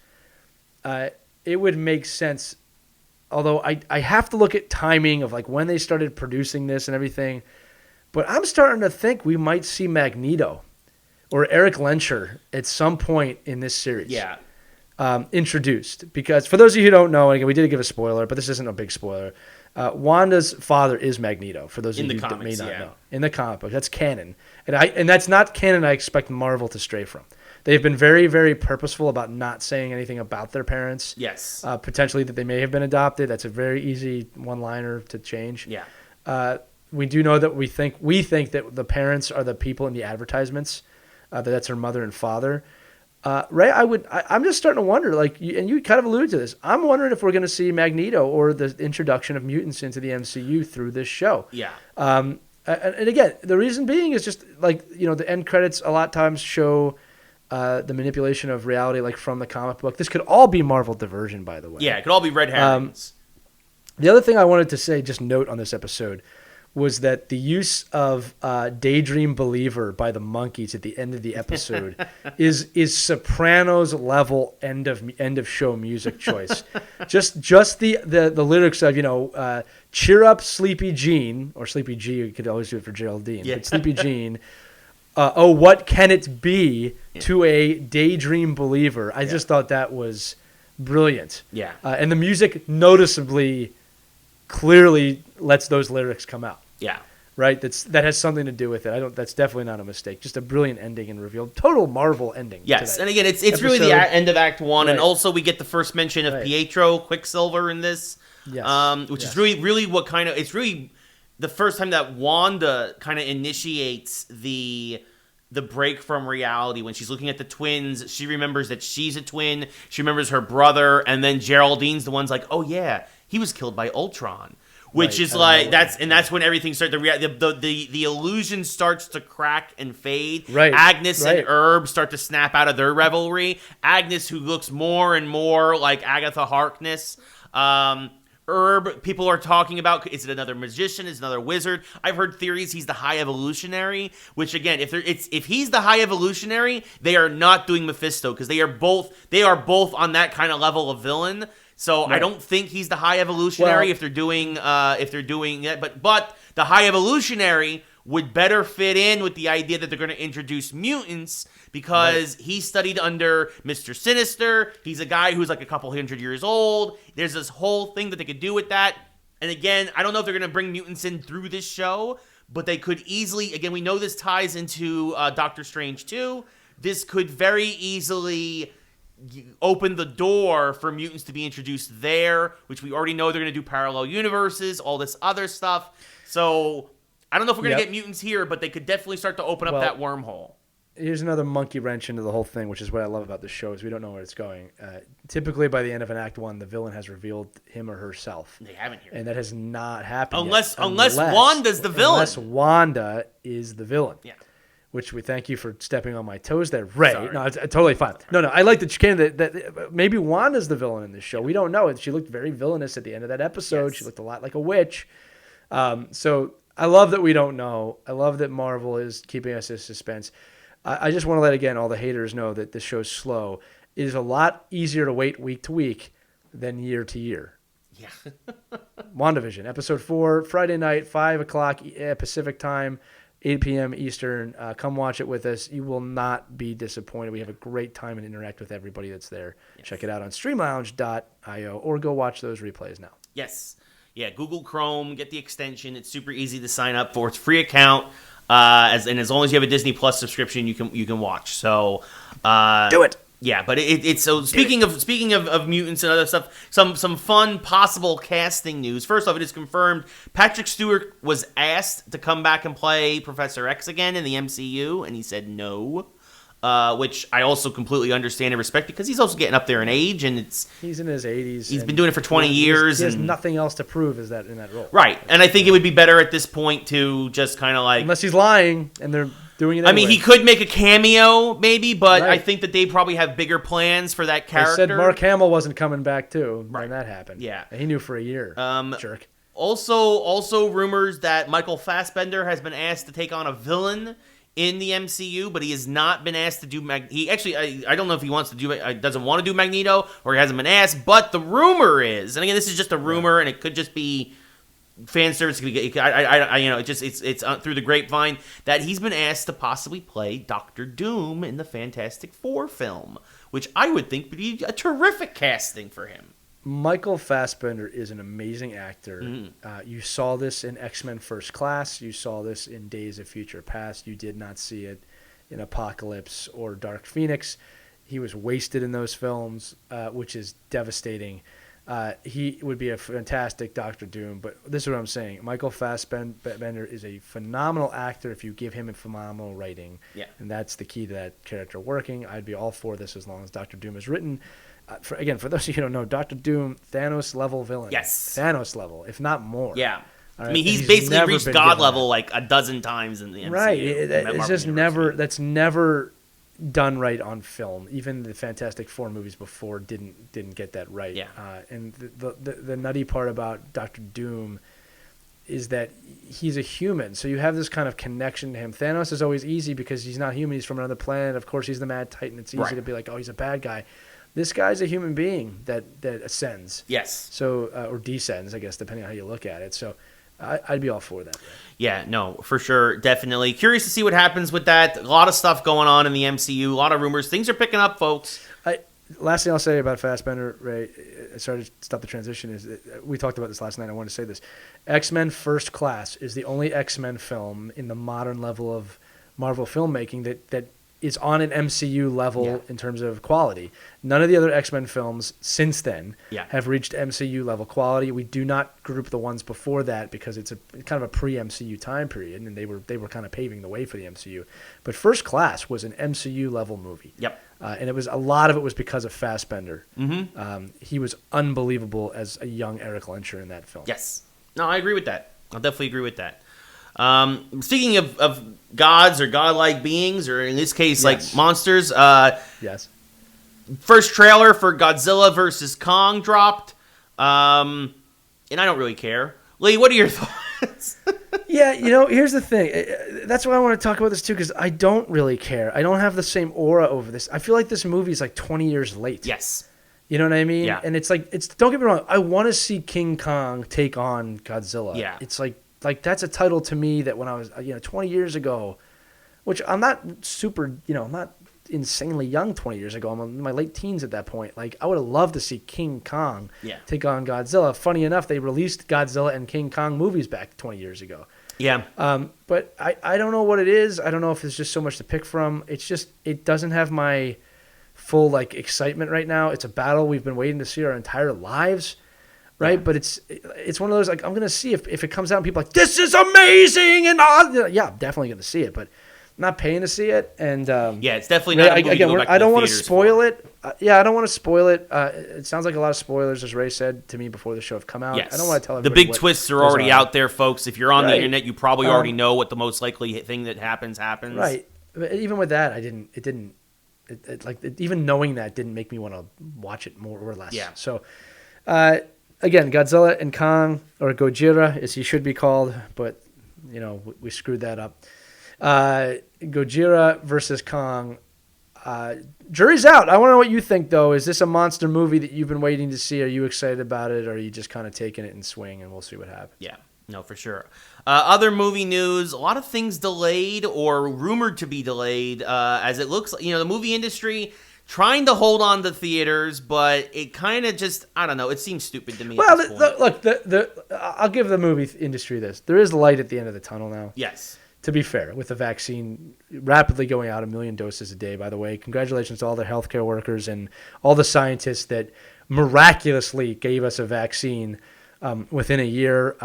It would make sense, although I have to look at timing of like when they started producing this and everything. But I'm starting to think we might see Magneto or Eric Lenscher at some point in this series. Yeah. Introduced. Because for those of you who don't know, again, we did give a spoiler, but this isn't a big spoiler. Wanda's father is Magneto, for those of you that may not know. In the comic book. That's canon. And that's not canon I expect Marvel to stray from. They've been very, very purposeful about not saying anything about their parents. Yes. Potentially that they may have been adopted. That's a very easy one-liner to change. Yeah. We do know that we think that the parents are the people in the advertisements, that's her mother and father. Ray, I'm just starting to wonder, like, and you kind of alluded to this. I'm wondering if we're going to see Magneto or the introduction of mutants into the MCU through this show. Yeah. And again, the reason being is just like, the end credits a lot of times show the manipulation of reality, like from the comic book. This could all be Marvel diversion, by the way. Yeah, it could all be red herrings. The other thing I wanted to say, just note on this episode, was that the use of Daydream Believer by the Monkees at the end of the episode is Sopranos level end of show music choice. just the lyrics of, cheer up Sleepy Jean, or Sleepy G, you could always do it for Geraldine, but Sleepy Jean, oh, what can it be to a Daydream Believer? I just thought that was brilliant. Yeah. And the music noticeably, clearly lets those lyrics come out. Yeah. Right? That has something to do with it. That's definitely not a mistake. Just a brilliant ending and reveal. Total Marvel ending. Yes. Today. And again, it's really the end of Act 1. Right. And also we get the first mention of Pietro Quicksilver in this. Yes. Which is really what kind of, it's really the first time that Wanda kind of initiates the break from reality. When she's looking at the twins, she remembers that she's a twin. She remembers her brother. And then Geraldine's the one's like, oh yeah, he was killed by Ultron. Which is like that's when everything starts. The illusion starts to crack and fade. Right. Agnes and Herb start to snap out of their revelry. Agnes, who looks more and more like Agatha Harkness. Herb, people are talking about, is it another magician? Is it another wizard? I've heard theories he's the High Evolutionary. Which again, if he's the High Evolutionary, they are not doing Mephisto because they are both on that kind of level of villain. So I don't think he's the High Evolutionary if they're doing it. But the High Evolutionary would better fit in with the idea that they're going to introduce mutants because he studied under Mr. Sinister. He's a guy who's like a couple hundred years old. There's this whole thing that they could do with that. And again, I don't know if they're going to bring mutants in through this show, but they could easily, again, we know this ties into Doctor Strange 2. This could very easily open the door for mutants to be introduced there, which we already know they're going to do parallel universes, all this other stuff. So I don't know if we're going to get mutants here, but they could definitely start to open up that wormhole. Here's another monkey wrench into the whole thing, which is what I love about this show, is we don't know where it's going. Typically, by the end of an Act 1, the villain has revealed him or herself. They haven't here. And that has not happened unless Wanda's the villain. Unless Wanda is the villain. Yeah. Which we thank you for stepping on my toes there, Ray. Sorry. No, it's totally fine. No, I like the chicane that maybe Wanda's the villain in this show. We don't know. She looked very villainous at the end of that episode. Yes. She looked a lot like a witch. So I love that we don't know. I love that Marvel is keeping us in suspense. I just want to let, again, all the haters know that this show's slow. It is a lot easier to wait week to week than year to year. Yeah. WandaVision, episode 4, Friday night, 5 o'clock Pacific time. 8 p.m. Eastern. Come watch it with us. You will not be disappointed. We have a great time and interact with everybody that's there. Yes. Check it out on streamlounge.io or go watch those replays now. Yes. Yeah, Google Chrome, get the extension. It's super easy to sign up for. It's a free account. As long as you have a Disney Plus subscription, you can watch. So do it. Yeah, but it's so speaking of mutants and other stuff, some fun possible casting news. First off, it is confirmed Patrick Stewart was asked to come back and play Professor X again in the MCU, and he said no. Which I also completely understand and respect because he's also getting up there in age, and he's in his 80s. He's been doing it for 20 years. He has nothing else to prove in that role. Right, and I think it would be better at this point to just kind of like, unless he's lying and they're doing it anyway. I mean, he could make a cameo maybe, but I think that they probably have bigger plans for that character. They said Mark Hamill wasn't coming back too when that happened. Yeah, and he knew for a year. Jerk. Also rumors that Michael Fassbender has been asked to take on a villain in the MCU, but he has not been asked to do he actually I don't know if he wants to do it, doesn't want to do Magneto, or he hasn't been asked, but the rumor is, and again, this is just a rumor, and it could just be fan service. It's through the grapevine that he's been asked to possibly play Doctor Doom in the Fantastic Four film, which I would think would be a terrific casting for him. Michael Fassbender is an amazing actor. You saw this in X-Men First Class. You saw this in Days of Future Past. You did not see it in Apocalypse or Dark Phoenix. He was wasted in those films, which is devastating. He would be a fantastic Doctor Doom. But this is what I'm saying. Michael Fassbender is a phenomenal actor if you give him a phenomenal writing. Yeah. And that's the key to that character working. I'd be all for this as long as Doctor Doom is written. For those of you who don't know, Doctor Doom, Thanos-level villain. Yes. Thanos-level, if not more. Yeah. Right? I mean, he's basically reached been God given level like a dozen times in the MCU. Right. It's Marvel just Universe. that's never done right on film. Even the Fantastic Four movies before didn't get that right. Yeah. And the nutty part about Doctor Doom is that he's a human, so you have this kind of connection to him. Thanos is always easy because he's not human; he's from another planet. Of course, he's the Mad Titan. It's easy to be like, oh, he's a bad guy. This guy's a human being that ascends. Yes. So or descends, I guess, depending on how you look at it. So I'd be all for that. Right? Yeah, no, for sure, definitely. Curious to see what happens with that. A lot of stuff going on in the MCU, a lot of rumors. Things are picking up, folks. Last thing I'll say about Fassbender, Ray, sorry to stop the transition, is we talked about this last night. I want to say this. X-Men First Class is the only X-Men film in the modern level of Marvel filmmaking that is on an MCU level in terms of quality. None of the other X-Men films since then have reached MCU level quality. We do not group the ones before that because it's a kind of a pre-MCU time period, and they were kind of paving the way for the MCU. But First Class was an MCU level movie. Yep. And a lot of it was because of Fassbender. Mm-hmm. He was unbelievable as a young Eric Lenscher in that film. Yes. No, I agree with that. I'll definitely agree with that. Speaking of gods or godlike beings, or in this case, like monsters, yes. First trailer for Godzilla versus Kong dropped, and I don't really care. Lee, what are your thoughts? Yeah, here's the thing. That's why I want to talk about this too, because I don't really care. I don't have the same aura over this. I feel like this movie is like 20 years late. Yes. You know what I mean? Yeah. And it's like, don't get me wrong. I want to see King Kong take on Godzilla. Yeah. It's like that's a title to me that when I was 20 years ago, which I'm not super, I'm not insanely young 20 years ago. I'm in my late teens at that point. Like, I would have loved to see King Kong take on Godzilla. Funny enough, they released Godzilla and King Kong movies back 20 years ago. Yeah. But I don't know what it is. I don't know if there's just so much to pick from. It's just, it doesn't have my full excitement right now. It's a battle we've been waiting to see our entire lives. Right, but it's one of those I'm gonna see if it comes out and people are like, this is amazing, and I'm definitely gonna see it, but I'm not paying to see it. And it's definitely not. I don't want to spoil it. I don't want to spoil it. It sounds like a lot of spoilers, as Ray said to me before the show have come out. Yes. I don't want to tell the everybody big twists are already out there, folks. If you're on the internet, you probably already know what the most likely thing that happens. Right, but even with that, even knowing that didn't make me want to watch it more or less. Yeah. So. Again, Godzilla and Kong, or Gojira, as he should be called, but, we screwed that up. Gojira versus Kong. Jury's out. I want to know what you think, though. Is this a monster movie that you've been waiting to see? Are you excited about it, or are you just kind of taking it in swing, and we'll see what happens? Yeah, no, for sure. Other movie news, a lot of things delayed or rumored to be delayed, as it looks like, the movie industry trying to hold on to theaters, but it kind of just, I don't know, it seems stupid to me. Well, look, I'll give the movie industry this. There is light at the end of the tunnel now. Yes. To be fair, with the vaccine rapidly going out, 1 million doses a day, by the way. Congratulations to all the healthcare workers and all the scientists that miraculously gave us a vaccine within a year.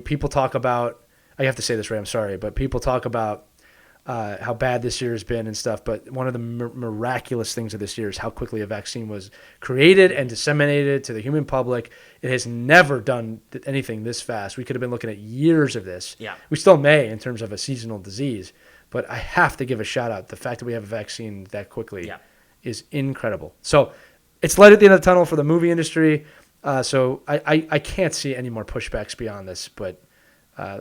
People talk about, I have to say this, Ray, I'm sorry, but people talk about how bad this year has been and stuff, but one of the miraculous things of this year is how quickly a vaccine was created and disseminated to the human public. It has never done anything this fast. We could have been looking at years of this. Yeah. We still may in terms of a seasonal disease, but I have to give a shout out. The fact that we have a vaccine that quickly is incredible. So it's light at the end of the tunnel for the movie industry. So I can't see any more pushbacks beyond this, but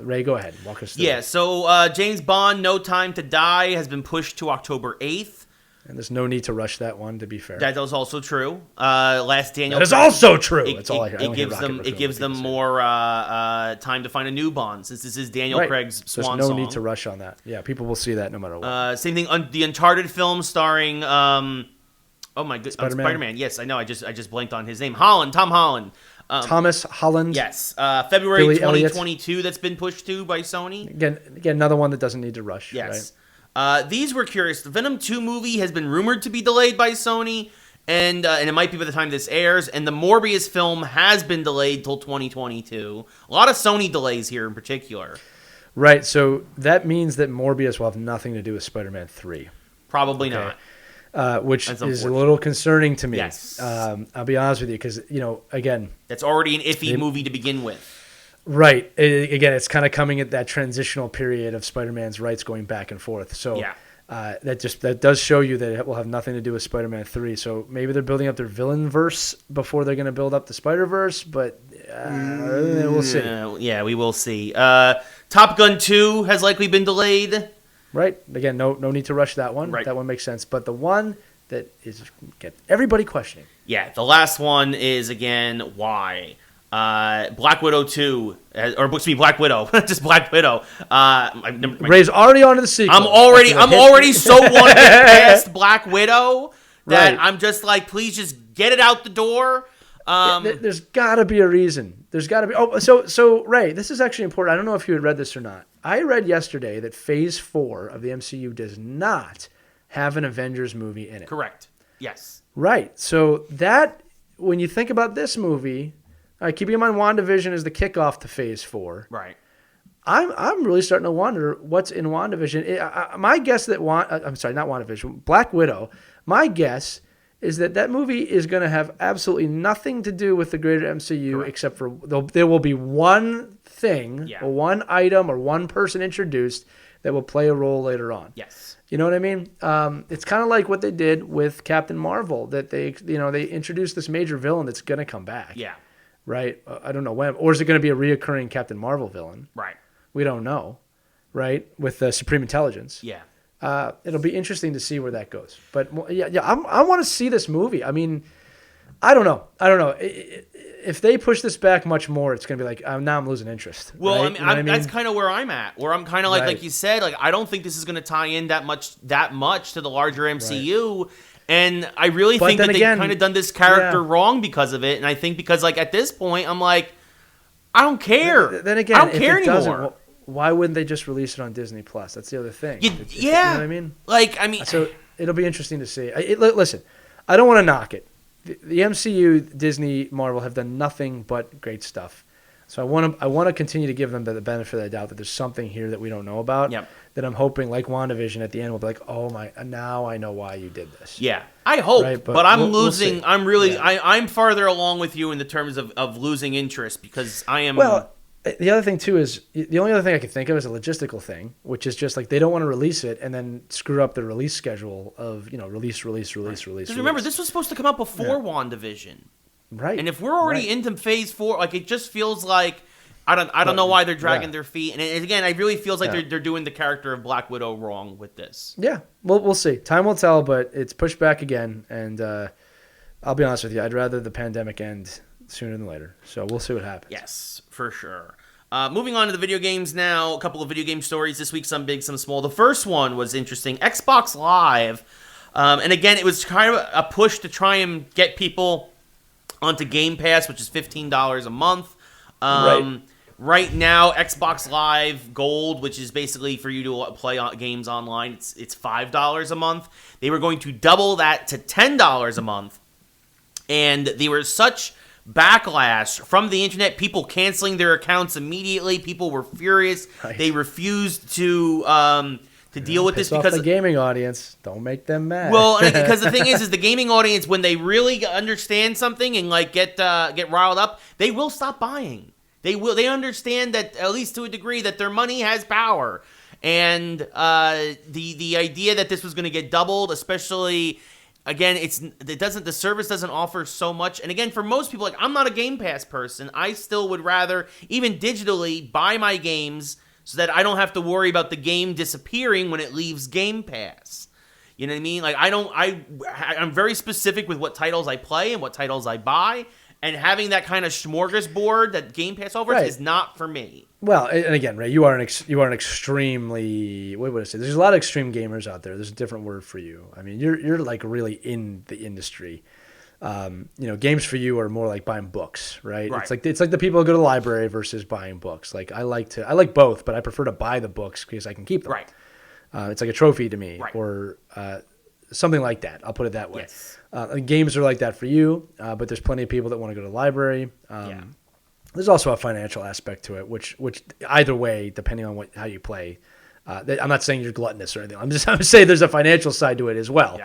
Ray, go ahead. Walk us through. Yeah, so James Bond, No Time to Die has been pushed to October 8th. And there's no need to rush that one, to be fair. That is also true. Last Daniel. That is also true. That's all I hear. It gives them more time to find a new Bond, since this is Daniel Craig's swan There's no song. need to rush on that. Yeah, people will see that no matter what. Same thing. The Uncharted film starring. Spider-Man. Spider-Man. Yes, I know. I just blanked on his name. Tom Holland. Thomas Holland. Yes. February Billy 2022. Elliott. That's been pushed to by Sony. Again, another one that doesn't need to rush. Yes. Right? These were curious. The Venom 2 movie has been rumored to be delayed by Sony, and it might be by the time this airs. And the Morbius film has been delayed till 2022. A lot of Sony delays here in particular. Right, so that means that Morbius will have nothing to do with Spider-Man 3. Probably not. Which is a little concerning to me. Yes. I'll be honest with you, because, again... That's already an iffy movie to begin with. Right. Again, it's kind of coming at that transitional period of Spider-Man's rights going back and forth. So that does show you that it will have nothing to do with Spider-Man 3. So maybe they're building up their villain verse before they're going to build up the Spider-Verse, but we'll see. Yeah, we will see. Top Gun 2 has likely been delayed. Right. Again, no need to rush that one. Right. That one makes sense. But the one that is get everybody questioning. Yeah, the last one is, again, why? Black Widow 2, Black Widow, just Black Widow. Ray's already on to the sequel. I'm already so wanting to get past Black Widow that I'm just like, please just get it out the door. There's got to be a reason. There's got to be. Oh, so Ray, this is actually important. I don't know if you had read this or not. I read yesterday that Phase 4 of the MCU does not have an Avengers movie in it. Correct. Yes. Right. So that, when you think about this movie, keeping in mind WandaVision is the kickoff to Phase 4. Right. I'm really starting to wonder what's in WandaVision. My guess that I'm sorry, not WandaVision, Black Widow. My guess is that movie is going to have absolutely nothing to do with the greater MCU. Correct. Except for there will be one thing, or one item, or one person introduced that will play a role later on. Yes. You know what I mean? It's kind of like what they did with Captain Marvel, that they introduced this major villain that's going to come back. Yeah. Right? I don't know when. Or is it going to be a reoccurring Captain Marvel villain? Right. We don't know. Right? With the Supreme Intelligence. Yeah. It'll be interesting to see where that goes. But I want to see this movie. I mean, I don't know. If they push this back much more, it's going to be like, now I'm losing interest. Well, right? I mean, that's kind of where I'm at. Where I'm kind of like you said, like I don't think this is going to tie in that much to the larger MCU. Right. And I really think that they've kind of done this character wrong because of it. And I think because like at this point, I'm like, I don't care. Then again, I don't care anymore. Why wouldn't they just release it on Disney Plus? That's the other thing. You know what I mean? So it'll be interesting to see. Listen, I don't want to knock it. The MCU, Disney, Marvel have done nothing but great stuff. So I want to continue to give them the benefit of the doubt that there's something here that we don't know about. Yep. That I'm hoping, like WandaVision, at the end will be like, oh my, now I know why you did this. Yeah, I hope, right? but I'm losing. We'll I'm really, I'm farther along with you in the terms of losing interest because I am. Well, the other thing too is the only other thing I can think of is a logistical thing, which is just like they don't want to release it and then screw up the release schedule of release. Because remember, this was supposed to come out before WandaVision, right? And if we're already into Phase 4, like it just feels like. I don't know why they're dragging their feet, and again, it really feels like they're doing the character of Black Widow wrong with this. Yeah, we'll see. Time will tell, but it's pushed back again, and I'll be honest with you, I'd rather the pandemic end sooner than later. So we'll see what happens. Yes, for sure. Moving on to the video games now. A couple of video game stories this week, some big, some small. The first one was interesting. Xbox Live, and again, it was kind of a push to try and get people onto Game Pass, which is $15 a month. Right now, Xbox Live Gold, which is basically for you to play games online, it's $5 a month. They were going to double that to $10 a month. And there was such backlash from the internet, people canceling their accounts immediately. People were furious. Right. They refused to deal with this because the gaming audience, don't make them mad. Well, because the thing is the gaming audience, when they really understand something and like get riled up, they will stop buying. They understand that, at least to a degree, that their money has power. And the idea that this was going to get doubled, especially, again, the service doesn't offer so much. And again, for most people, like I'm not a Game Pass person. I still would rather, even digitally, buy my games so that I don't have to worry about the game disappearing when it leaves Game Pass. You know what I mean? Like I'm very specific with what titles I play and what titles I buy. And having that kind of smorgasbord that Game Pass offers is not for me. Well, and again, Ray, you are an extremely, what would I say? There's a lot of extreme gamers out there. There's a different word for you. I mean, you're like really in the industry. Games for you are more like buying books, right? It's like the people who go to the library versus buying books. Like I like both, but I prefer to buy the books because I can keep them. Right. It's like a trophy to me. Right. Or something like that. I'll put it that way. Yes. Games are like that for you, but there's plenty of people that want to go to the library. There's also a financial aspect to it, which either way, depending on how you play, I'm not saying you're gluttonous or anything. I'm saying there's a financial side to it as well.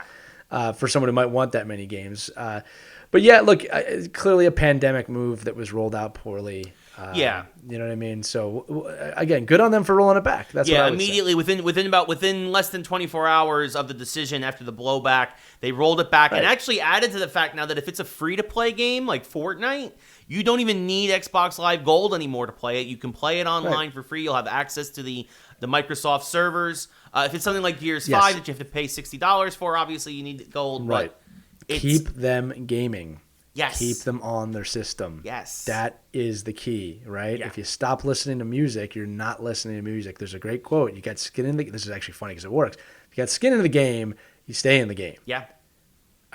For someone who might want that many games. But yeah, look, clearly a pandemic move that was rolled out poorly. You know what I mean? So again, good on them for rolling it back. That's what I would immediately say. within less than 24 hours of the decision after the blowback, they rolled it back and actually added to the fact now that if it's a free-to-play game like Fortnite, you don't even need Xbox Live Gold anymore to play it. You can play it online for free. You'll have access to the Microsoft servers. If it's something like Gears 5 that you have to pay $60 for, obviously you need gold. Right. But keep them gaming. Yes. Keep them on their system. Yes. That is the key, right? Yeah. If you stop listening to music, you're not listening to music. There's a great quote. You got skin in the... This is actually funny because it works. If you got skin in the game, you stay in the game. Yeah.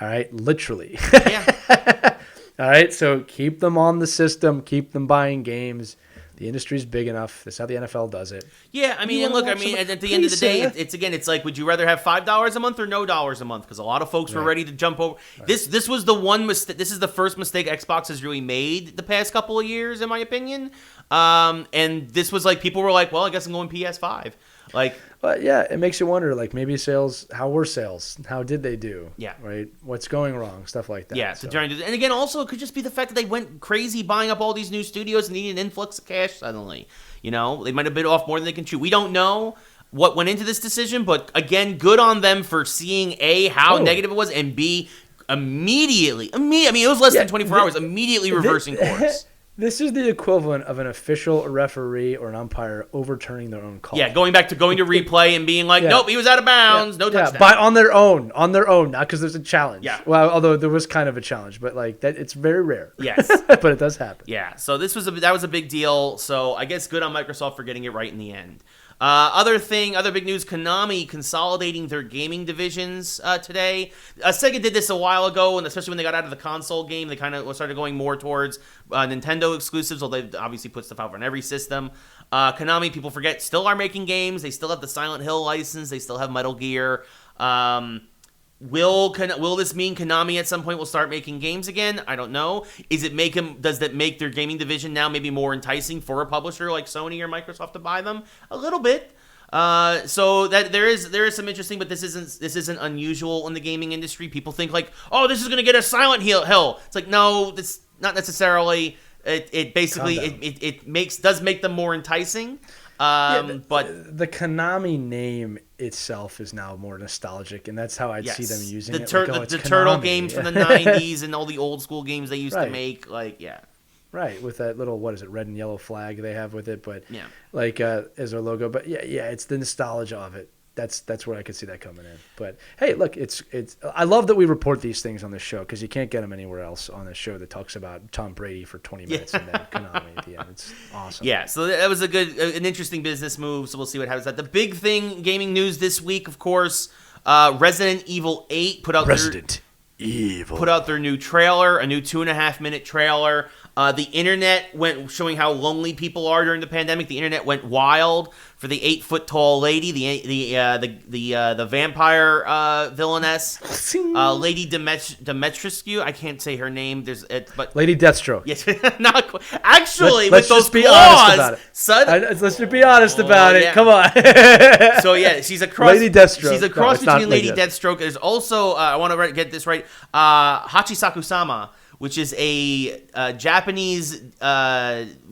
All right? Literally. Yeah. All right? So keep them on the system. Keep them buying games. The industry's big enough. That's how the NFL does it. Yeah, I mean, and look, I mean, at the end of the day, it's like, would you rather have $5 a month or no dollars a month? Because a lot of folks were ready to jump over. This was the one mistake. This is the first mistake Xbox has really made the past couple of years, in my opinion. And this was like, people were like, well, I guess I'm going PS5. Like, but yeah, it makes you wonder, like, maybe sales, how were sales? How did they do? Yeah. Right? What's going wrong? Stuff like that. Yeah. So. And again, also, it could just be the fact that they went crazy buying up all these new studios and needed an influx of cash suddenly. You know, they might have bit off more than they can chew. We don't know what went into this decision, but again, good on them for seeing A, how negative it was, and B, immediately, I mean, it was less than 24 hours, immediately reversing course. This is the equivalent of an official referee or an umpire overturning their own call. Yeah, going to replay and being like, nope, he was out of bounds, no touchdown. But on their own, not because there's a challenge. Yeah. Well, although there was kind of a challenge, but like that, it's very rare. Yes. But it does happen. Yeah, so that was a big deal. So I guess good on Microsoft for getting it right in the end. Other big news, Konami consolidating their gaming divisions today. Sega did this a while ago, and especially when they got out of the console game, they kind of started going more towards Nintendo exclusives, although they obviously put stuff out on every system. Konami, people forget, still are making games. They still have the Silent Hill license. They still have Metal Gear. Will this mean Konami at some point will start making games again? I don't know. Does that make their gaming division now maybe more enticing for a publisher like Sony or Microsoft to buy them? A little bit. So that there is some interesting, but this isn't unusual in the gaming industry. People think like, oh, this is going to get a Silent Hill. It's like, no, that's not necessarily. It basically does make them more enticing. But the Konami name itself is now more nostalgic, and that's how I'd see them using it. The Turtle games from the 90s and all the old school games they used to make, Right, with that little, what is it, red and yellow flag they have with it, but as their logo. But yeah, it's the nostalgia of it. That's where I could see that coming in. But hey, look, it's. I love that we report these things on this show because you can't get them anywhere else on this show that talks about Tom Brady for 20 minutes and then Konami at the end. It's awesome. Yeah, so that was an interesting business move. So we'll see what happens. The big thing, gaming news this week, of course, Resident Evil 8 put out their new trailer, a new 2.5-minute trailer. The internet went showing how lonely people are during the pandemic. The internet went wild for the 8-foot-tall lady, the vampire villainess, Lady Demetrescu. I can't say her name. But Lady Deathstroke. Yes, not quite. Actually, let's with those just be claws, let's just be honest about it. Come on. So yeah, she's a cross. Lady Deathstroke. She's a cross between Lady Deathstroke. There's also I want to get this right. Hachisaku-sama, which is a Japanese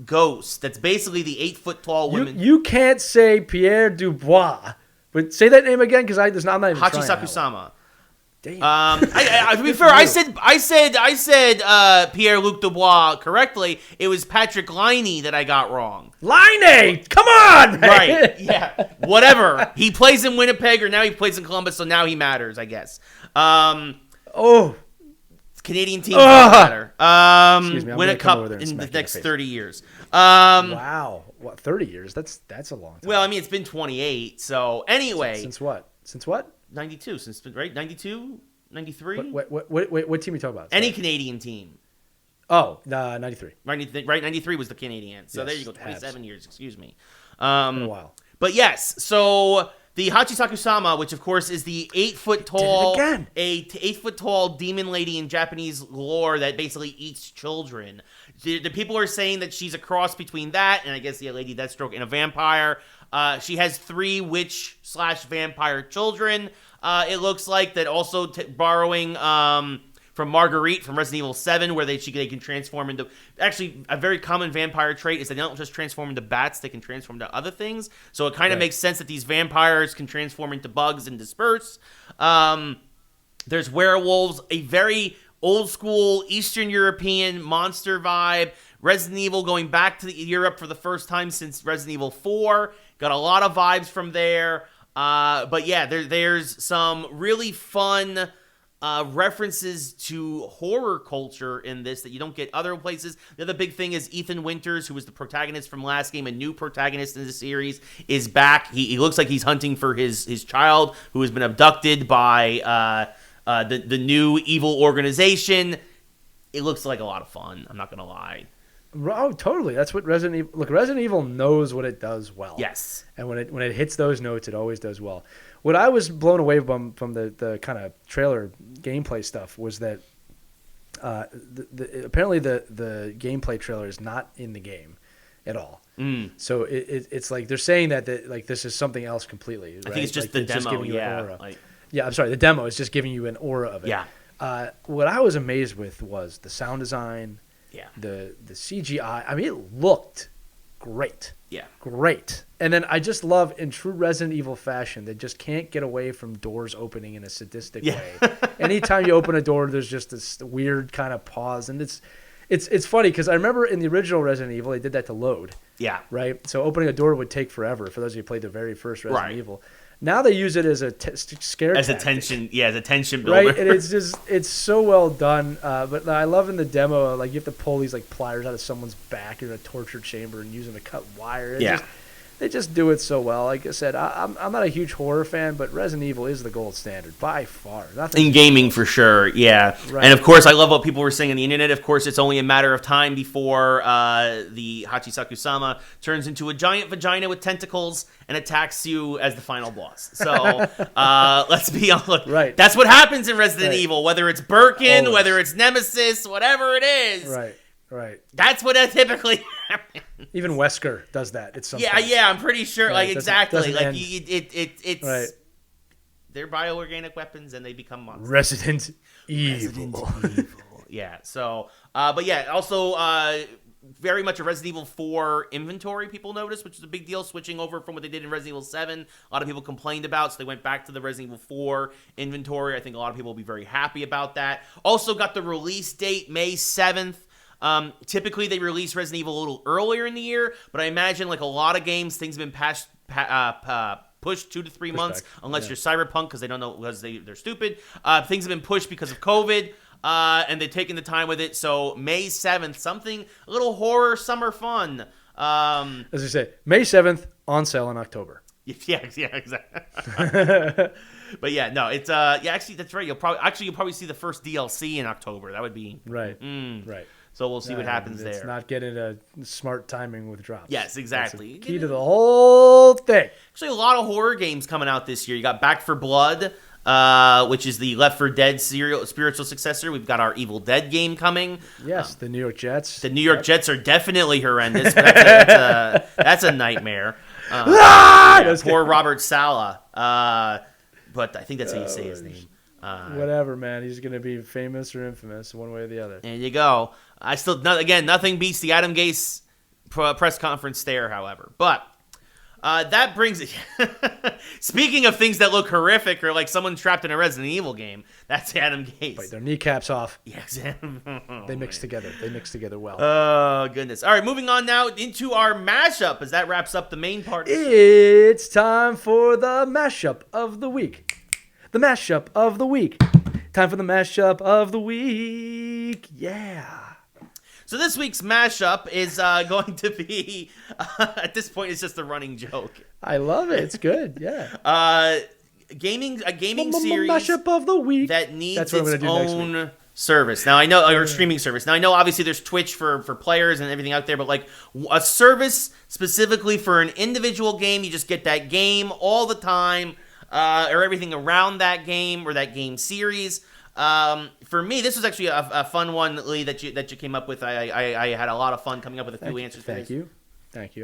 ghost that's basically the 8-foot-tall woman. You can't say Pierre Dubois, but say that name again because I'm not even Hachisaku-sama. Damn. To be fair, I said Pierre-Luc Dubois correctly. It was Patrick Liney that I got wrong. Liney, come on, man. Right? Yeah, whatever. He plays in Winnipeg, or now he plays in Columbus, so now he matters, I guess. Canadian team matter. Win a cup in the next 30 years. Wow. What, 30 years? That's a long time. Well, I mean, it's been 28. So anyway. Since what? 92. Right? 92? 93? What team are you talking about? Any Canadian team. Oh, 93. Right, 93 was the Canadian. So there you go, 27 years, excuse me. Been a while. But yes, so The Hachisaku-sama, which of course is the 8-foot tall, Did it again. 8-foot tall demon lady in Japanese lore that basically eats children. The people are saying that she's a cross between that and I guess the Lady Deathstroke and a vampire. She has 3 witch/vampire children. It looks like that also borrowing from Marguerite from Resident Evil 7, where they can transform into... Actually, a very common vampire trait is they don't just transform into bats, they can transform into other things. So it kind of makes sense that these vampires can transform into bugs and disperse. There's werewolves, a very old-school Eastern European monster vibe. Resident Evil going back to Europe for the first time since Resident Evil 4. Got a lot of vibes from there. But yeah, there's some really fun... references to horror culture in this that you don't get other places. The other big thing is Ethan Winters, who was the protagonist from last game, a new protagonist in the series, is back. He looks like he's hunting for his child who has been abducted by the new evil organization. It looks like a lot of fun. I'm not going to lie. Oh, totally. That's what Resident Evil... Look, Resident Evil knows what it does well. Yes. And when it hits those notes, it always does well. What I was blown away from the kind of trailer gameplay stuff was that apparently the gameplay trailer is not in the game at all. So it's like they're saying that like this is something else completely. Right? I think it's just the demo. Yeah. I'm sorry. The demo is just giving you an aura of it. Yeah. What I was amazed with was the sound design. Yeah. The CGI. I mean, it looked great. Yeah. Great. And then I just love, in true Resident Evil fashion, they just can't get away from doors opening in a sadistic way. Anytime you open a door, there's just this weird kind of pause. And it's funny because I remember in the original Resident Evil, they did that to load. Yeah. Right? So opening a door would take forever for those of you who played the very first Resident Evil. Now they use it as a scare as tactic. As a tension builder. Right? And it's so well done. But I love in the demo, like you have to pull these like pliers out of someone's back in a torture chamber and use them to cut wire. They just do it so well. Like I said, I'm not a huge horror fan, but Resident Evil is the gold standard by far. Nothing in gaming for sure, yeah. Right. And of course, I love what people were saying on the internet. Of course, it's only a matter of time before the Hachisaku-sama turns into a giant vagina with tentacles and attacks you as the final boss. So let's be honest. Right. That's what happens in Resident Evil, whether it's Birkin, whether it's Nemesis, whatever it is. Right. That's what typically happens. Even Wesker does that. It's something. Yeah, I'm pretty sure. Right, like exactly. Like end. It's right. They're bioorganic weapons and they become monsters. Resident Evil. Yeah. So, but yeah, also very much a Resident Evil 4 inventory people noticed, which is a big deal, switching over from what they did in Resident Evil 7. A lot of people complained about, so they went back to the Resident Evil 4 inventory. I think a lot of people will be very happy about that. Also got the release date, May 7th. Typically, they release Resident Evil a little earlier in the year, but I imagine, like a lot of games, things have been pushed 2 to 3 months, unless you're Cyberpunk, because they don't know, because they're stupid. Things have been pushed because of COVID, and they've taken the time with it. So May 7th, something, a little horror summer fun. As you say, May 7th, on sale in October. Yeah, exactly. But yeah, no, it's actually that's right. You'll probably see the first DLC in October. That would be right. So we'll see what happens there. It's not getting a smart timing with drops. Yes, exactly. Key to the whole thing. Actually, a lot of horror games coming out this year. You got Back 4 Blood, which is the Left 4 Dead spiritual successor. We've got our Evil Dead game coming. Yes, the New York Jets. The New York Jets are definitely horrendous. That's a nightmare. Poor Robert Saleh. But I think that's how you say his name. Whatever, man. He's going to be famous or infamous, one way or the other. There you go. Nothing beats the Adam Gase press conference there, however. But that brings it. Speaking of things that look horrific or like someone trapped in a Resident Evil game, that's Adam Gase. Bite their kneecaps off. Yes. They mix together. They mix together well. Oh, goodness. All right, moving on now into our mashup as that wraps up the main part. It's time for the mashup of the week. The mashup of the week. Time for the mashup of the week. Yeah. So this week's mashup is going to be, at this point, it's just a running joke. I love it. It's good. Yeah. A gaming series mashup of the week. that needs its own service. Now I know, or streaming service. Now I know obviously there's Twitch for players and everything out there, but like a service specifically for an individual game, you just get that game all the time, or everything around that game or that game series. For me, this was actually a fun one, Lee, that you came up with. I had a lot of fun coming up with a few answers. Thank you.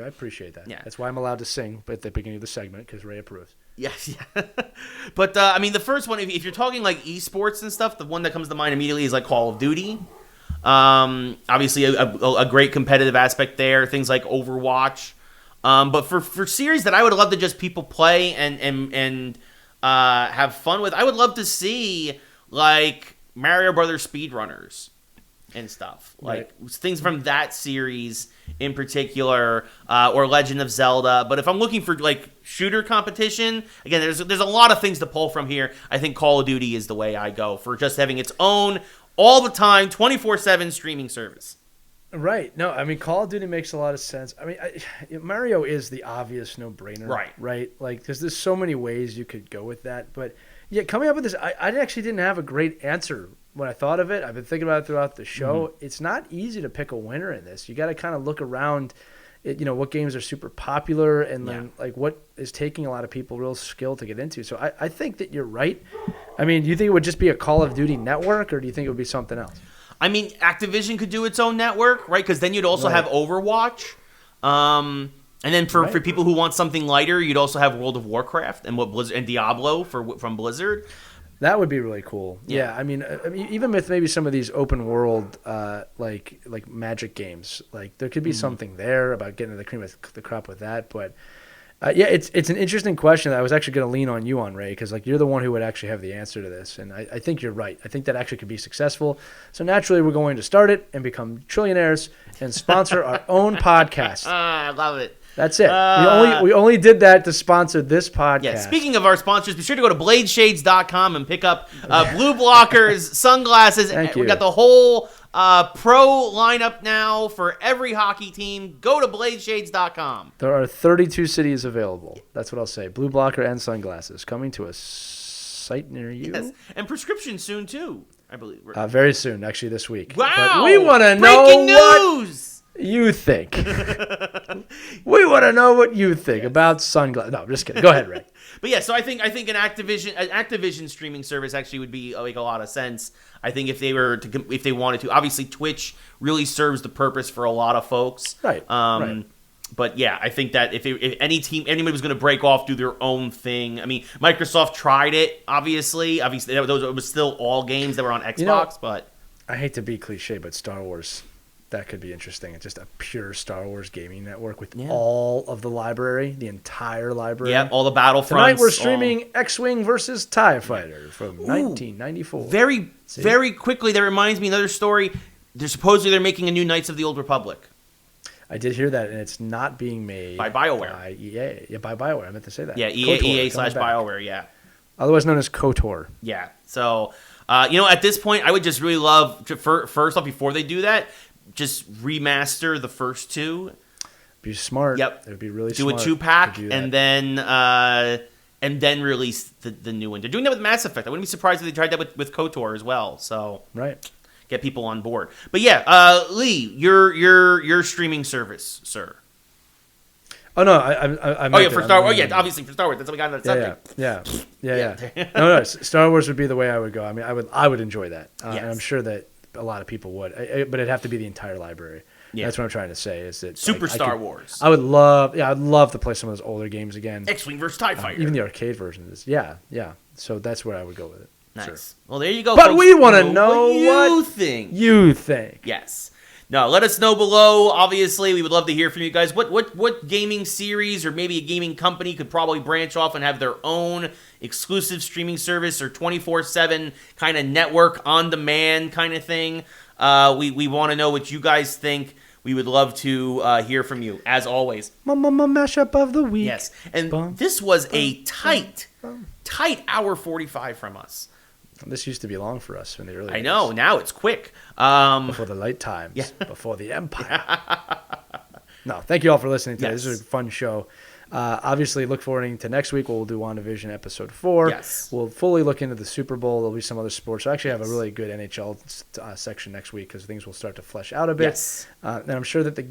I appreciate that. Yeah. That's why I'm allowed to sing at the beginning of the segment, because Ray approves. Yes, yeah. But, I mean, the first one, if you're talking, like, esports and stuff, the one that comes to mind immediately is, like, Call of Duty. Obviously, a great competitive aspect there. Things like Overwatch. But for series that I would love to just people play and have fun with, I would love to see, like, Mario Brothers speedrunners and stuff. Like, things from that series in particular, or Legend of Zelda. But if I'm looking for like shooter competition, again, there's a lot of things to pull from here. I think Call of Duty is the way I go for just having its own all the time 24/7 streaming service. Right. No, I mean, Call of Duty makes a lot of sense. I mean, Mario is the obvious no-brainer. Right. Like, there's so many ways you could go with that. But yeah, coming up with this, I actually didn't have a great answer when I thought of it. I've been thinking about it throughout the show. Mm-hmm. It's not easy to pick a winner in this. You got to kind of look around, what games are super popular and then like what is taking a lot of people real skill to get into. So I think that you're right. I mean, do you think it would just be a Call of Duty network, or do you think it would be something else? I mean, Activision could do its own network, right? Because then you'd also have Overwatch. And then for people who want something lighter, you'd also have World of Warcraft and Diablo from Blizzard. That would be really cool. Yeah, I mean, even with maybe some of these open world, like Magic games, like there could be something there about getting to the cream of the crop with that. But it's an interesting question that I was actually going to lean on you on, Ray, because like you're the one who would actually have the answer to this, and I think you're right. I think that actually could be successful. So naturally, we're going to start it and become trillionaires and sponsor our own podcast. I love it. That's it. We only did that to sponsor this podcast. Yeah, speaking of our sponsors, be sure to go to bladeshades.com and pick up blue blockers, sunglasses. Thank you. We got the whole pro lineup now for every hockey team. Go to bladeshades.com. There are 32 cities available. That's what I'll say. Blue blocker and sunglasses coming to a site near you. Yes, and prescription soon too, I believe. Very soon, actually this week. Wow! But we want to know breaking news. You think. We want to know what you think about sunglasses. No, I'm just kidding. Go ahead, Ray. But yeah, so I think an Activision streaming service actually would be make a lot of sense. I think if they wanted to, obviously Twitch really serves the purpose for a lot of folks. Right. But yeah, I think that if anybody was going to break off, do their own thing. I mean, Microsoft tried it. Obviously, it was still all games that were on Xbox. But I hate to be cliche, but Star Wars. That could be interesting. It's just a pure Star Wars gaming network with all of the library, the entire library. Yeah, all the Battlefronts. Tonight we're streaming X-Wing versus TIE Fighter from 1994. Very quickly, that reminds me of another story. They're making a new Knights of the Old Republic. I did hear that, and it's not being made by BioWare. By EA. Yeah, by BioWare. I meant to say that. Yeah, EA/BioWare, yeah. Otherwise known as KOTOR. Yeah. So, at this point, I would just really love to, first off, before they do that, just remaster the first two. Be smart. Yep. It would be really smart. Do a 2-pack and then release the new one. They're doing that with Mass Effect. I wouldn't be surprised if they tried that with KOTOR as well. So get people on board. But yeah, Lee, your streaming service, sir. Oh no, I for Star Wars. Obviously for Star Wars. That's how we got into the subject. Yeah. No, Star Wars would be the way I would go. I mean, I would enjoy that, and I'm sure that a lot of people would, but it'd have to be the entire library. Yeah. That's what I'm trying to say. Is that Star Wars? I'd love to play some of those older games again. X-Wing versus TIE Fighter, even the arcade versions. Yeah. So that's where I would go with it. Nice. Sure. Well, there you go. But folks. We want to know what you think. Yes. No, let us know below. Obviously, we would love to hear from you guys. What gaming series or maybe a gaming company could probably branch off and have their own exclusive streaming service or 24/7 kind of network on demand kind of thing? We want to know what you guys think. We would love to hear from you, as always. Mashup of the week. Yes, and this was a tight hour 45 from us. This used to be long for us in the early days. I know. Now it's quick. Before the light times. Before the empire. No, thank you all for listening today. This is a fun show. Obviously, look forward to next week. We'll do WandaVision episode 4. Yes. We'll fully look into the Super Bowl. There'll be some other sports. I actually have a really good NHL section next week because things will start to flesh out a bit. Yes. And I'm sure that the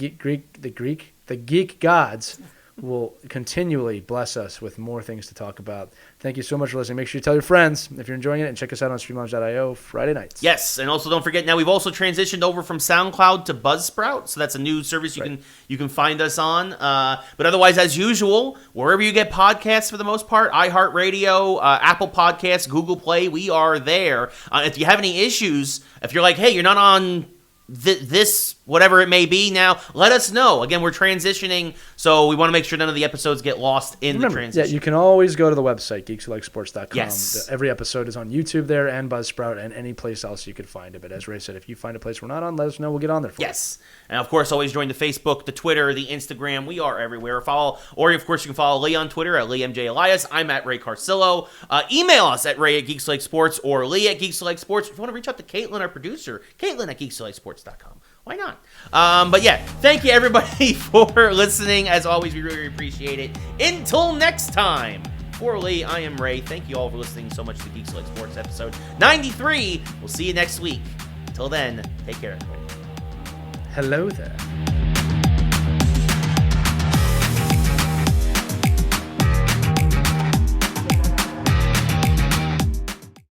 geek gods will continually bless us with more things to talk about. Thank you so much for listening. Make sure you tell your friends if you're enjoying it, and check us out on streamlaunch.io Friday nights. Yes, and also don't forget, now we've also transitioned over from SoundCloud to Buzzsprout, so that's a new service you can find us on. But otherwise, as usual, wherever you get podcasts for the most part, iHeartRadio, Apple Podcasts, Google Play, we are there. If you have any issues, if you're like, hey, you're not on this whatever it may be now, let us know. Again, we're transitioning, so we want to make sure none of the episodes get lost in the transition. Yeah, you can always go to the website, geekswholikesport.com. Yes. Every episode is on YouTube there and Buzzsprout and any place else you could find it. But as Ray said, if you find a place we're not on, let us know. We'll get on there for you. Yes. And of course, always join the Facebook, the Twitter, the Instagram. We are everywhere. Of course, you can follow Lee on Twitter at LeeMJ I'm at Ray Carcillo. Email us at Ray at Geeks Like Sports or Lee at Geeks Like Sports. If you want to reach out to Caitlin, our producer, Caitlin at geekslikesport.com. Why not? But yeah, thank you everybody for listening. As always, we really appreciate it. Until next time, for Lee, I am Ray. Thank you all for listening so much to Geeks Like Sports episode 93. We'll see you next week. Till then, take care, everybody. Hello there.